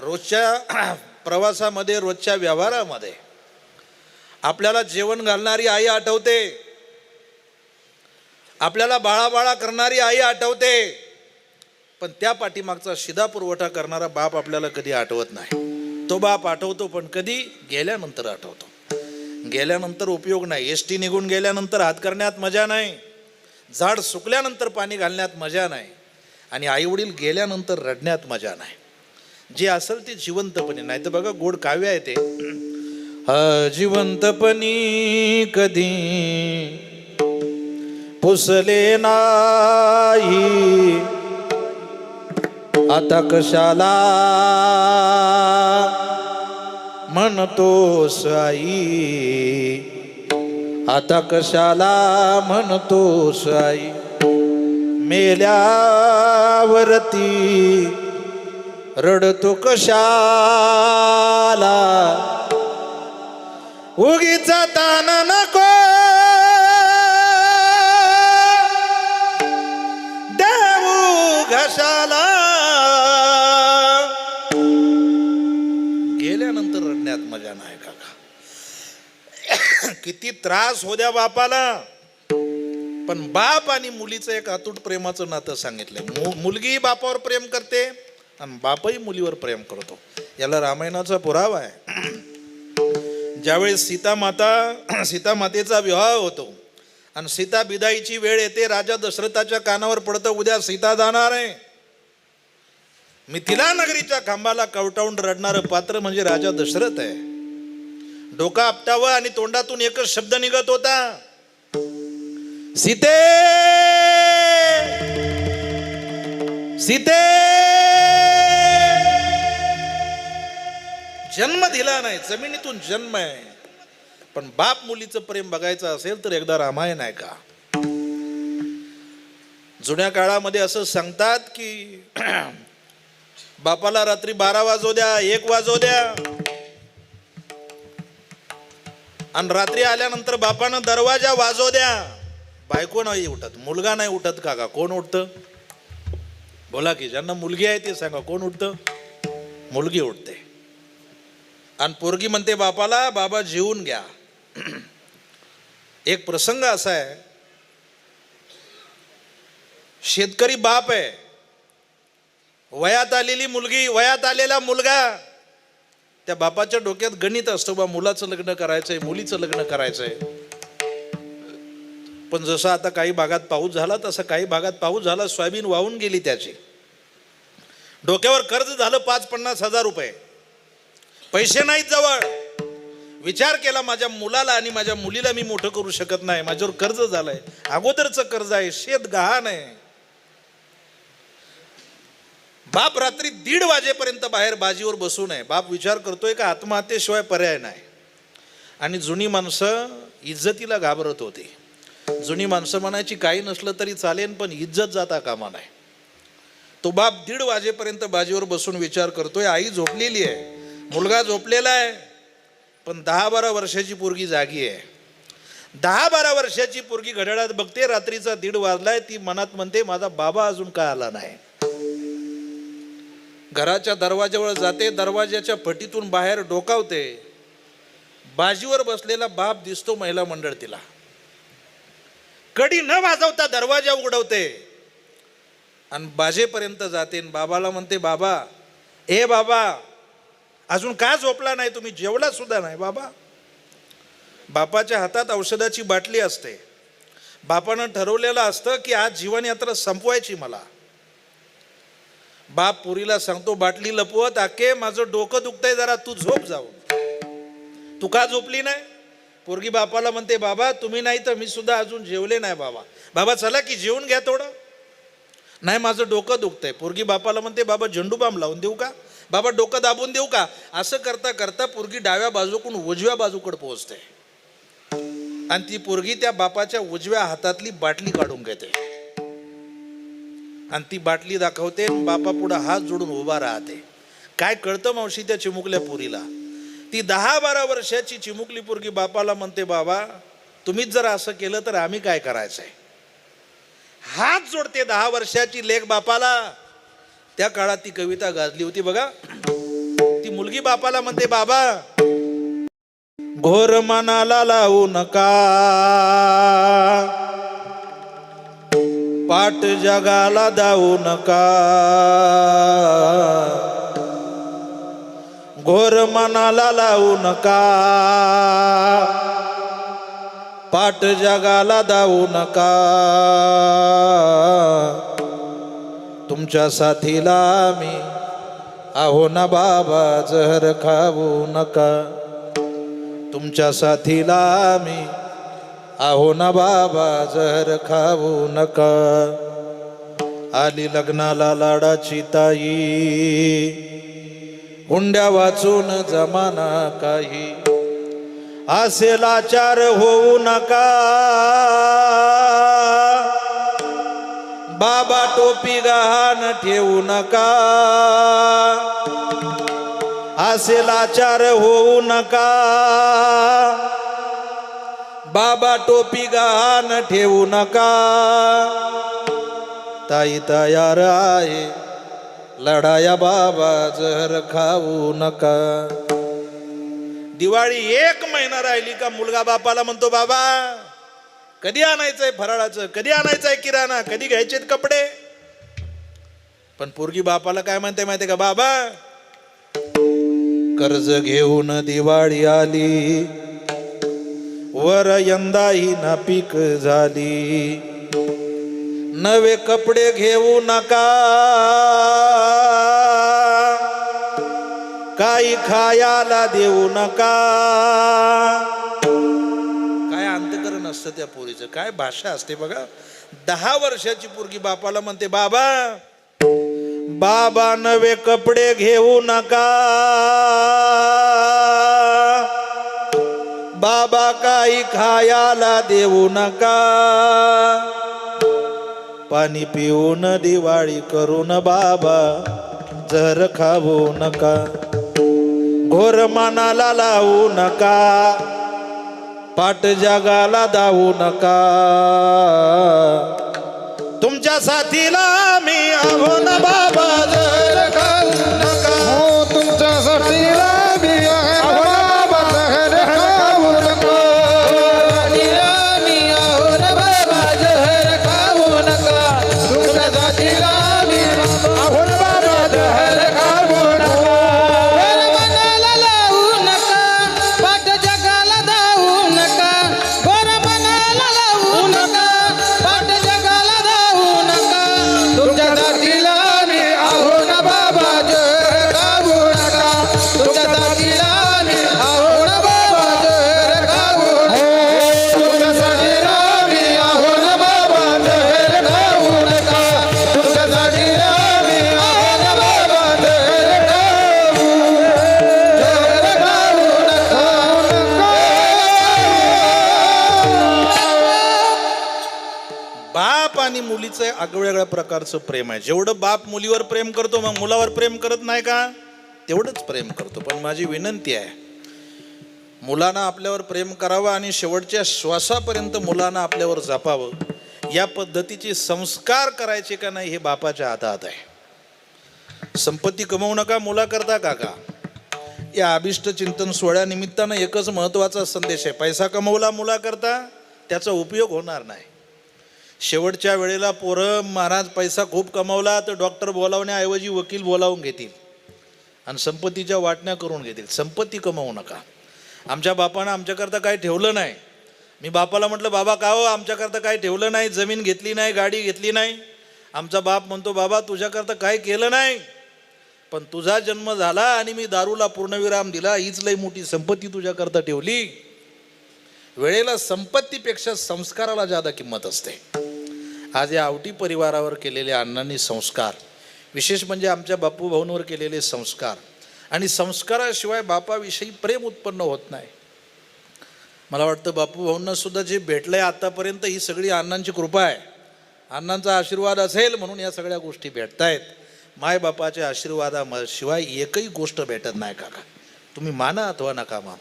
Speaker 1: रोजच्या प्रवासामध्ये, रोजच्या व्यवहारामध्ये आपल्याला जेवण घालणारी आई आठवते, आपल्याला बाळाबाळा करणारी आई आठवते, पण त्या पाठीमागचा शिदा पुरवठा करणारा बाप आपल्याला कधी आठवत नाही. तो बाप आठवतो, पण कधी? गेल्यानंतर आठवतो. गेल्यानंतर उपयोग नाही. एसटी निघून गेल्यानंतर हात करण्यात मजा नाही, झाड सुकल्यानंतर पाणी घालण्यात मजा नाही, आणि आईवडील गेल्यानंतर रडण्यात मजा नाही. जे असेल ते जिवंतपणी. नाही तर बघा गोड काव्य आहे ते, जिवंतपणी कधी पुसले नाही, आता कशाला म्हणतोस आई, आता कशाला म्हणतोस आई, मेल्यावरती रडतो कशाला, उगीचा ताण नको देऊ घशाला. गेल्यानंतर रडण्यात मजा नाही काका. किती त्रास हो द्या बापाला, पण बाप आणि मुलीचं एक अतूट प्रेमाचं नातं सांगितलंय. मुलगी बापावर प्रेम करते आणि बापही मुलीवर प्रेम करतो. याला रामायणाचा पुरावा आहे. ज्यावेळेस सीतामातेचा विवाह होतो आणि सीता बिदाईची वेळ येते, राजा दशरथाच्या कानावर पडतं, उद्या सीता जाणार आहे. मिथिला नगरीच्या खांबाला कवटाळून रडणारं पात्र म्हणजे राजा दशरथ आहे. डोका आपटावं आणि तोंडातून एकच शब्द निघत होता, सीते सीते. जन्म दिला नाही, जमिनीतून जन्म आहे, पण बाप मुलीचं प्रेम बघायचं असेल तर एकदा रामायण आहे का. जुन्या काळामध्ये असं सांगतात की बापाला रात्री 12 वाजो द्या, 1 वाजो द्या, आणि रात्री आल्यानंतर बापानं दरवाजा वाजो द्या, बायको नाही उठत, मुलगा नाही उठत. काका कोण उठतं? बोला की, ज्यांना मुलगी आहे ते सांगा, कोण उठतं? मुलगी उठते. आणि पोरगी म्हणते बापाला, बाबा जेवून घ्या. एक प्रसंग असा आहे, शेतकरी बाप आहे, वयात आलेली मुलगी, वयात आलेला मुलगा, त्या बापाच्या डोक्यात गणित असतं, बा मुलाचं लग्न करायचंय, मुलीचं लग्न करायचंय. पण जसं आता काही भागात पाऊस झाला, तसं काही भागात पाऊस झाला, सोयाबीन वाहून गेली त्याची, डोक्यावर कर्ज झालं 5-50 हजार रुपये, पैसे नाहीत जवळ. विचार केला, माझ्या मुलाला आणि माझ्या मुलीला मी मोठं करू शकत नाही, माझ्यावर कर्ज झालंय, अगोदरचं कर्ज आहे, शेत गहाण आहे. बाप रात्री 1:30 वाजेपर्यंत बाहेर बाजीवर बसू नये. बाप विचार करतोय का आत्महत्येशिवाय पर्याय नाही. आणि जुनी माणसं इज्जतीला घाबरत होती. जुनी माणसं म्हणायची काही नसलं तरी चालेल, पण इज्जत जाता कामा नाही. तो बाप 1:30 वाजेपर्यंत बाजीवर बसून विचार करतोय, आई झोपलेली आहे, मुलगा झोपलेला आहे, पण 10-12 वर्षाची पोरगी जागी आहे. 10-12 वर्षाची पोरगी घड्याळात बघते, रात्रीचा 1:30 वाजलाय, ती मनात म्हणते माझा बाबा अजून काय आला नाही. घराच्या दरवाजावर जाते, दरवाजाच्या फटीतून बाहेर डोकावते, बाजीवर बसलेला बाप दिसतो महिला मंडळ तिला. कडी न वाजवता दरवाजा उघडवते आणि बाजेपर्यंत जाते. बाबाला म्हणते, बाबा, ए बाबा, अजून का झोपला नाही तुम्ही? जेवला सुद्धा नाही बाबा. बापाच्या हातात औषधाची बाटली असते. बापानं ठरवलेलं असतं की आज जीवनयात्रा संपवायची मला. बाप पुरीला सांगतो बाटली लपवत, आके माझं डोकं दुखतंय, जरा तू झोप जाऊन. तू का झोपली नाही? पोरगी बापाला म्हणते, बाबा तुम्ही नाही तर मी सुद्धा अजून जेवले नाही बाबा. बाबा चला की जेवून घ्या थोडं. नाही माझं डोकं दुखतंय. पोरगी बापाला म्हणते, बाबा झेंडू बाम लावून देऊ का? बाबा डोकं दाबून देऊ का? असं करता करता पोरगी डाव्या बाजूकडून उजव्या बाजूकडे पोहोचते आणि ती पोरगी त्या बापाच्या उजव्या हातातली बाटली काढून घेते आणि ती बाटली दाखवते. बापा पुढे हात जोडून उभा राहते. काय कळतं मावशी त्या चिमुकल्या पोरीला? ती 10-12 वर्षाची चिमुकली पोरगी बापाला म्हणते, बाबा तुम्हीच जर असं केलं तर आम्ही काय करायचंय? हात जोडते 10 वर्षाची लेक बापाला. त्या काळात ती कविता गाजली होती बघा. ती मुलगी बापाला म्हणते, बाबा घोर मनाला लावू नका, पाट जगाला दावू नका. घोर मनाला लावू नका, पाट जगाला दावू नका. तुमच्या साथीला मी आहो ना बाबा, जहर खाऊ नका. तुमच्या साथीला मी आहो ना बाबा, जहर खाऊ नका. आली लग्नाला लाडाची ताई, हुंड्या वाचून जमाना काही. असे लाचार होऊ नका, बाबा टोपी गहाण ठेवू नका. असे लाचार होऊ नका, बाबा टोपी गहाण ठेवू नका. ताई तयार आहे लढाया, बाबा जहर खाऊ नका. दिवाळी 1 महिना राहिली का मुलगा बापाला म्हणतो, बाबा कधी आणायचंय फराळाचं, कधी आणायचंय किराणा, कधी घ्यायचेत कपडे. पण पोरगी बापाला काय म्हणते माहितीये का? बाबा कर्ज घेऊन दिवाळी आली, वर यंदाही नापीक झाली. नवे कपडे घेऊ नका, काही खायाला देऊ नका. काय अंतकरण असतं त्या पोरीचं, काय भाषा असते बघा. 10 वर्षाची पोरगी बापाला म्हणते, बाबा बाबा नवे कपडे घेऊ नका, बाबा काही खायाला देऊ नका. पाणी पिऊन दिवाळी करून बाबा जहर खाऊ नका. घोर मनाला लावू नका, पाट जगाला दावू नका. तुमच्या साथीला मी आहो ना बाबा, जहर खाऊ नका.
Speaker 3: हो तुमच्या साथीला मी आहो ना बाबा, जहर खाऊ नका.
Speaker 2: मी आहो ना बाबा, जहर खाऊ नका.
Speaker 3: तुमच्या साथीला मी आहो ना बाबा, जहर खाऊ नका.
Speaker 2: घोर मनाला लावू नका, पाट जगाला दावू नका. घोर मनाला लावू नका, पाट जगाला दावू नका.
Speaker 3: तुमच्या साथीला मी आहो ना बाबा, जहर खाऊ नका.
Speaker 2: तुमच्या साथीला मी आहो ना बाबा, जहर खाऊ नका.
Speaker 3: तुमच्या साथीला मी आहो ना बाबा, जहर खाऊ नका. तुमच्या साथीला मी आहो ना बाबा, जहर खाऊ
Speaker 1: बाप आणि मुलीचं आगळ्या प्रकारचं प्रेम आहे. जेवढं बाप मुलीवर प्रेम करतो, मग मुलावर प्रेम करत नाही का? तेवढंच प्रेम करतो. पण माझी विनंती आहे, मुलांना आपल्यावर प्रेम करावं आणि शेवटच्या श्वासापर्यंत मुलांना आपल्यावर जपावं. या पद्धतीचे संस्कार करायचे का नाही हे बापाच्या हातात आहे. संपत्ती कमवू नका मुलाकरता काका. या अभिष्ट चिंतन सोहळ्यानिमित्तानं एकच महत्त्वाचा संदेश आहे. पैसा कमवला मुलाकरता, त्याचा उपयोग होणार नाही. शेवटच्या वेळेला पोरं महाराज पैसा खूप कमवला तर डॉक्टर बोलावण्याऐवजी वकील बोलावून घेतील आणि संपत्तीच्या वाटण्या करून घेतील. संपत्ती कमवू नका. आमच्या बापानं आमच्याकरता काही ठेवलं नाही. मी बापाला म्हटलं, बाबा का हो आमच्याकरता काही ठेवलं नाही, जमीन घेतली नाही, गाडी घेतली नाही. आमचा बाप म्हणतो, बाबा तुझ्याकरता काय केलं नाही, पण तुझा जन्म झाला आणि मी दारूला पूर्णविराम दिला, हीच लई मोठी संपत्ती तुझ्याकरता ठेवली. वेळेला संपत्तीपेक्षा संस्काराला जादा किंमत असते. आज या आवटी परिवारावर केलेले अण्णांनी संस्कार, विशेष म्हणजे आमच्या बापू भाऊंवर केलेले संस्कार, आणि संस्काराशिवाय बापाविषयी प्रेम उत्पन्न होत नाही. मला वाटतं बापू भाऊंना सुद्धा जे भेटलंय आतापर्यंत ही सगळी अण्णांची कृपा आहे. अण्णांचा आशीर्वाद असेल म्हणून या सगळ्या गोष्टी भेटतायत. मायबापाच्या आशीर्वादाशिवाय एकही गोष्ट भेटत नाही काका. तुम्ही माना अथवा नका माना,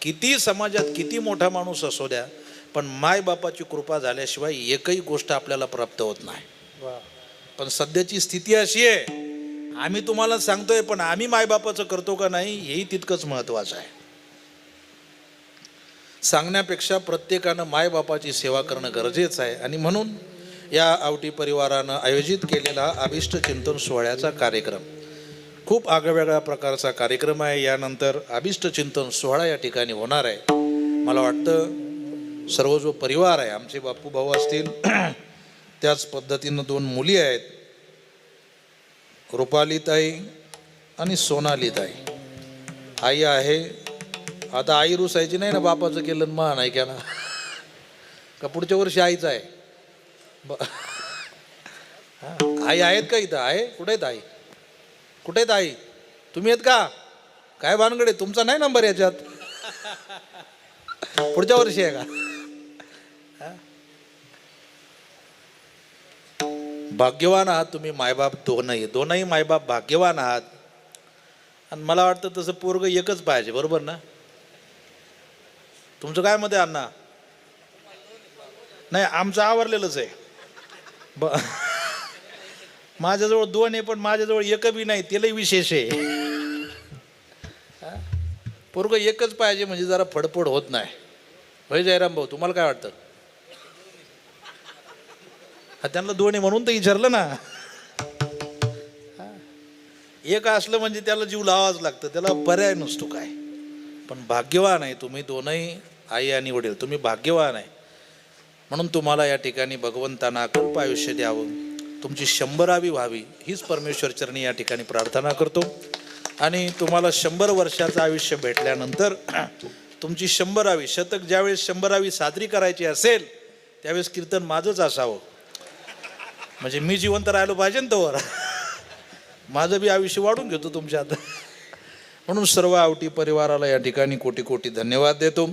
Speaker 1: किती समाजात किती मोठा माणूस असू द्या, पण मायबापाची कृपा झाल्याशिवाय एकही गोष्ट आपल्याला प्राप्त होत नाही. पण सध्याची स्थिती अशी आहे, आम्ही तुम्हाला सांगतोय पण आम्ही मायबापाचं करतो का नाही हेही तितकंच महत्त्वाचं आहे. सांगण्यापेक्षा प्रत्येकानं मायबापाची सेवा करणं गरजेचं आहे. आणि म्हणून या आवटी परिवारानं आयोजित केलेला अभिष्ट चिंतन सोहळ्याचा कार्यक्रम खूप आगळ्यावेगळ्या प्रकारचा कार्यक्रम आहे. यानंतर अभिष्ट चिंतन सोहळा या ठिकाणी होणार आहे. मला वाटतं सर्व जो परिवार आहे, आमचे बापू भाऊ असतील, त्याच पद्धतीनं 2 मुली आहेत, रुपालीताई आणि सोनालीताई. आई आहे, आता आई रुसायची नाही ना, बापाचं केलं मा नाही क्या ना, का पुढच्या वर्षी आईचं आहे. आई आहेत का इथं? आहे. कुठे आहेत आई? कुठे आहेत आई? तुम्ही आहेत का? काय भानगडे, तुमचा नाही नंबर याच्यात? पुढच्या वर्षी आहे का? भाग्यवान आहात तुम्ही मायबाप दोनही मायबाप भाग्यवान आहात. आणि मला वाटतं तसं पोरग एकच पाहिजे, बरोबर ना? तुमचं काय मत आहे अण्णा? नाही, आमचं आवरलेलंच आहे. माझ्याजवळ 2 आहे, पण माझ्याजवळ एक बी नाही, त्यालाही विशेष आहे. पोरग एकच पाहिजे म्हणजे जरा फडफड होत नाही. होय जयराम भाऊ, तुम्हाला काय वाटतं? त्यांना 2 आहे म्हणून तर विचारलं ना. एक असलं म्हणजे त्याला जीव लावाच लागतं, त्याला पर्याय नसतो काय. पण भाग्यवान आहे तुम्ही दोनही, आई आणि वडील, तुम्ही भाग्यवान आहे. म्हणून तुम्हाला या ठिकाणी भगवंतानं अकल्प आयुष्य द्यावं, तुमची 100वी व्हावी हीच परमेश्वर चरणी या ठिकाणी प्रार्थना करतो. आणि तुम्हाला 100 वर्षाचं आयुष्य भेटल्यानंतर तुमची 100वी शतक ज्यावेळेस 100वी साजरी करायची असेल त्यावेळेस कीर्तन माझंच असावं, म्हणजे मी जिवंत राहिलो पाहिजे ना तोवर. माझं बी आयुष्य वाढून घेतो तुमच्यात. म्हणून सर्व आवटी परिवाराला या ठिकाणी कोटी कोटी धन्यवाद देतो.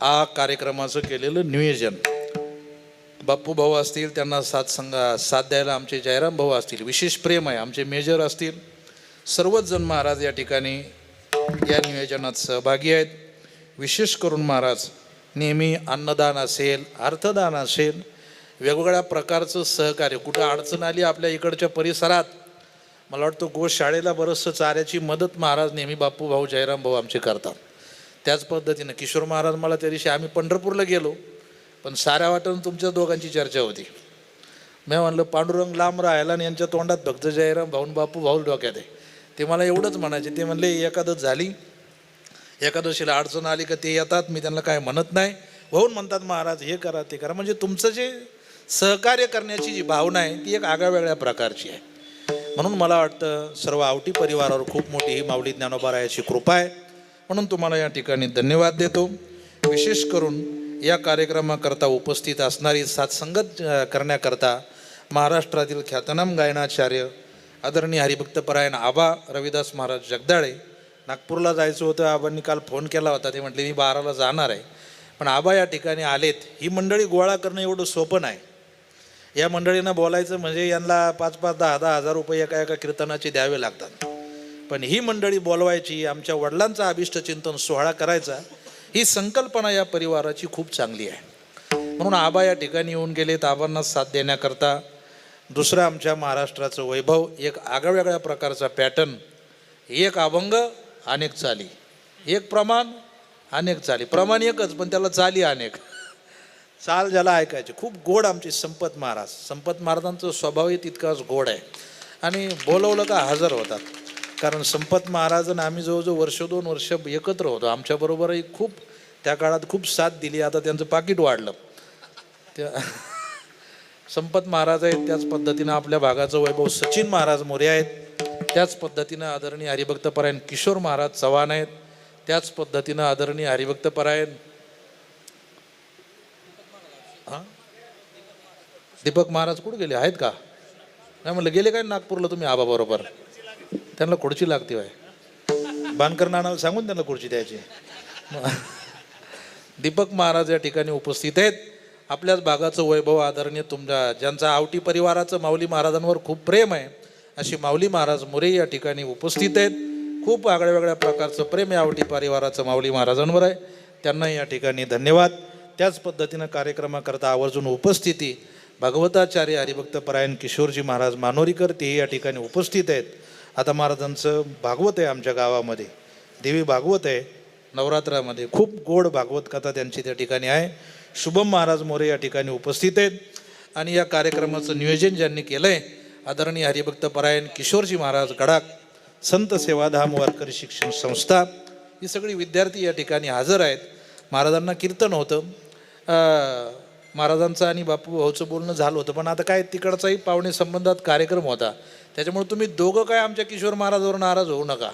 Speaker 1: हा कार्यक्रमाचं केलेलं नियोजन बाप्पू भाऊ असतील, त्यांना साथ द्यायला आमचे जयराम भाऊ असतील, विशेष प्रेम आहे, आमचे मेजर असतील, सर्वच जण महाराज या ठिकाणी या नियोजनात सहभागी आहेत. विशेष करून महाराज नेहमी अन्नदान असेल, अर्थदान असेल, वेगवेगळ्या प्रकारचं सहकार्य, कुठं अडचण आली आपल्या इकडच्या परिसरात, मला वाटतं गोशाळेला बरंचसं चाऱ्याची मदत महाराज नेहमी बाप्पू भाऊ जयराम भाऊ आमचे करतात. त्याच पद्धतीनं किशोर महाराज, मला त्या दिवशी आम्ही पंढरपूरला गेलो, पण साऱ्या वाटून तुमच्या दोघांची चर्चा होती. मी म्हणलं पांडुरंग लांब राहायला आणि यांच्या तोंडात भक्त जयराम भाऊन बापू भाऊ डोक्यात आहे. ते मला एवढंच म्हणायचे, ते म्हणले एकादश झाली, एकादशीला अडचण आली का ते येतात, मी त्यांना काय म्हणत नाही, भाऊन म्हणतात महाराज हे करा ते करा. म्हणजे तुमचं जे सहकार्य करण्याची जी भावना आहे ती एक आगळ्या प्रकारची आहे. म्हणून मला वाटतं सर्व आवटी परिवारावर खूप मोठी ही माऊली ज्ञानोबारायाची कृपा आहे. म्हणून तुम्हाला या ठिकाणी धन्यवाद देतो. विशेष करून या कार्यक्रमाकरता उपस्थित असणारी साथसंगत करण्याकरता महाराष्ट्रातील ख्यातनाम गायनाचार्य आदरणीय हरिभक्तपरायण आबा रविदास महाराज जगदाळे, नागपूरला जायचं होतं, आबांनी काल फोन केला होता, ते म्हटले मी 12ला जाणार आहे, पण आबा या ठिकाणी आलेत. ही मंडळी गोळा करणं एवढं सोपं नाही. या मंडळींना बोलायचं म्हणजे यांना 5-5, 10-10 हजार रुपये एका कीर्तनाचे द्यावे लागतात. पण ही मंडळी बोलवायची, आमच्या वडिलांचा अभिष्ट चिंतन सोहळा करायचा, ही संकल्पना या परिवाराची खूप चांगली आहे. म्हणून आबा या ठिकाणी येऊन गेलेत आबांना साथ देण्याकरता. दुसरं आमच्या महाराष्ट्राचं वैभव, एक आगळ्यावेगळ्या प्रकारचा पॅटर्न, एक अभंग अनेक चाली, एक प्रमाण अनेक चाली, प्रमाण एकच पण त्याला चाली अनेक, चाल ज्याला ऐकायचे. खूप गोड आमचे संपत महाराज, संपत महाराजांचा स्वभावही तितकाच गोड आहे आणि बोलवलं का हजर होतात. कारण संपत महाराजांना आम्ही जवळजवळ 1-2 वर्ष एकत्र होतो, आमच्याबरोबरही खूप त्या काळात खूप साथ दिली. आता त्यांचं पाकिट वाढलं, संपत महाराज आहेत, त्याच पद्धतीनं आपल्या भागाचं वैभव सचिन महाराज मोरे आहेत, त्याच पद्धतीनं आदरणीय हरिभक्तपरायण किशोर महाराज चव्हाण आहेत, त्याच पद्धतीनं आदरणीय हरिभक्तपरायण दीपक महाराज कुठे गेले आहेत का? नाही म्हणलं गेले काय नागपूरला तुम्ही आबा बरोबर? त्यांना खुर्ची लागते बाय, बांधकर नानाला सांगून त्यांना खुर्ची द्यायची. दीपक महाराज या ठिकाणी उपस्थित आहेत. आपल्याच भागाचं वैभव आदरणीय तुमच्या ज्यांचा आवटी परिवाराचं माऊली महाराजांवर खूप प्रेम आहे अशी माऊली महाराज मोरे या ठिकाणी उपस्थित आहेत. खूप आगळ्या वेगळ्या प्रकारचं प्रेम या आवटी परिवाराचं माऊली महाराजांवर आहे, त्यांना या ठिकाणी धन्यवाद. त्याच पद्धतीनं कार्यक्रमाकरता आवर्जून उपस्थिती भगवताचार्य हरिभक्तपरायण किशोरजी महाराज मानोरीकर तेही या ठिकाणी उपस्थित आहेत. आता महाराजांचं भागवत आहे आमच्या गावामध्ये, देवी भागवत आहे नवरात्रामध्ये, खूप गोड भागवत कथा त्यांची त्या ठिकाणी आहे. शुभम महाराज मोरे या ठिकाणी उपस्थित आहेत. आणि या कार्यक्रमाचं नियोजन ज्यांनी केलं आहे आदरणीय हरिभक्तपरायण किशोरजी महाराज गडाख, संत सेवाधाम वारकरी शिक्षण संस्था, ही सगळी विद्यार्थी या ठिकाणी हजर आहेत. महाराजांना कीर्तन होतं, महाराजांचं आणि बापू भाऊचं बोलणं झालं होतं, पण आता काय तिकडचाही पाहुणे संबंधात कार्यक्रम होता, त्याच्यामुळे तुम्ही दोघं काय आमच्या किशोर महाराजांवर नाराज होऊ नका.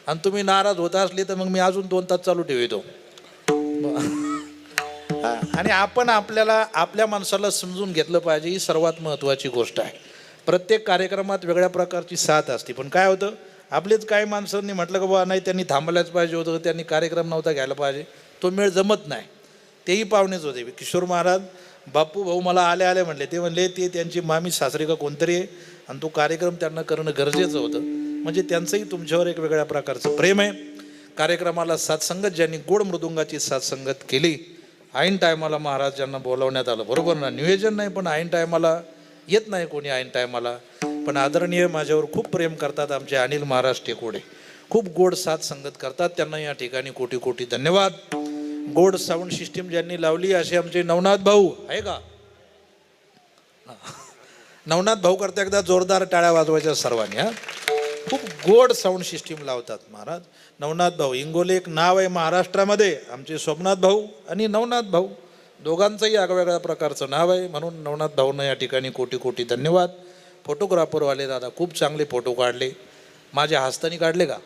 Speaker 1: आणि तुम्ही नाराज होता असले तर मग मी अजून 2 तास चालू ठेवतो. आणि आपण आपल्या माणसाला समजून घेतलं पाहिजे, ही सर्वात महत्त्वाची गोष्ट आहे. प्रत्येक कार्यक्रमात वेगळ्या प्रकारची साथ असते, पण काय होतं आपलेच काही माणसांनी म्हटलं की बाबा नाही त्यांनी थांबलाच पाहिजे होतं, त्यांनी कार्यक्रम नव्हता घ्यायला पाहिजे, तो मेळ जमत नाही. तेही पाहुणेच होते. किशोर महाराज बापू भाऊ मला आले म्हटले, ते म्हणले ते त्यांची मामी सासरे का कोणतरी आहे आणि तो कार्यक्रम त्यांना करणं गरजेचं होतं. म्हणजे त्यांचंही तुमच्यावर एक वेगळ्या प्रकारचं प्रेम आहे. कार्यक्रमाला साथसंगत ज्यांनी गोड मृदुंगाची साथसंगत केली, ऐन टायमाला महाराज ज्यांना बोलावण्यात आलं, बरोबर ना, नियोजन नाही पण ऐन टायमाला येत नाही कोणी ऐन टायमाला, पण आदरणीय माझ्यावर खूप प्रेम करतात आमचे अनिल महाराज टेकोडे, खूप गोड साथ संगत करतात, त्यांना या ठिकाणी कोटी कोटी धन्यवाद. गोड साऊंड सिस्टीम ज्यांनी लावली असे आमचे नवनाथ भाऊ आहे का? नवनाथ भाऊ करता एकदा जोरदार टाळ्या वाजवायच्या सर्वांनी. खूप गोड साऊंड सिस्टीम लावतात महाराज. नवनाथ भाऊ इंगोले एक नाव आहे महाराष्ट्रामध्ये, आमचे सोमनाथ भाऊ आणि नवनाथ भाऊ दोघांचंही आगवेगळ्या प्रकारचं नाव आहे, म्हणून नवनाथ भाऊंना या ठिकाणी कोटी कोटी धन्यवाद. फोटोग्राफरवाले दादा खूप चांगले फोटो काढले, माझ्या हस्ताने काढले का?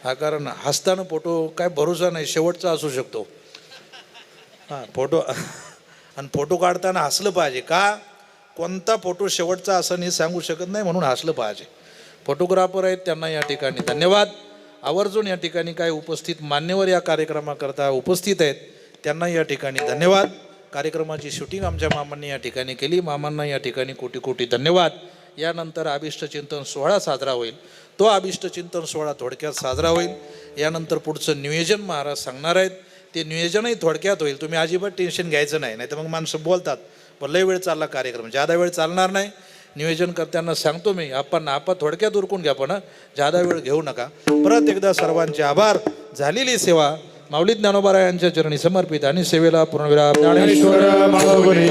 Speaker 1: हा, कारण हस्तानं फोटो काय भरोसा नाही, शेवटचा असू शकतो. हां, फोटो आणि फोटो काढताना हसलं पाहिजे का? कोणता फोटो शेवटचा असं नाही सांगू शकत नाही, म्हणून हसलं पाहिजे. फोटोग्राफर आहेत त्यांना या ठिकाणी धन्यवाद. आवर्जून या ठिकाणी काय उपस्थित मान्यवर या कार्यक्रमाकरता उपस्थित आहेत त्यांना या ठिकाणी धन्यवाद. कार्यक्रमाची शूटिंग आमच्या मामांनी या ठिकाणी केली, मामांना या ठिकाणी कोटी कोटी धन्यवाद. यानंतर अभिष्टचिंतन सोहळा साजरा होईल, तो अभिष्टचिंतन सोहळा थोडक्यात साजरा होईल. यानंतर पुढचं नियोजन महाराज सांगणार आहेत, ते नियोजनही थोडक्यात होईल. तुम्ही अजिबात टेन्शन घ्यायचं नाही, नाही तर मग माणसं बोलतात पण लय वेळ चालला कार्यक्रम, जादा वेळ चालणार नाही. नियोजनकर्त्यांना सांगतो मी, आपण थोडक्यात उरकून घ्या, पण जादा वेळ घेऊ नका. परत एकदा सर्वांचे आभार. झालेली सेवा माऊली ज्ञानोबा यांच्या चरणी समर्पित आणि सेवेला पूर्णविराम.
Speaker 3: ज्ञानेश्वर माऊली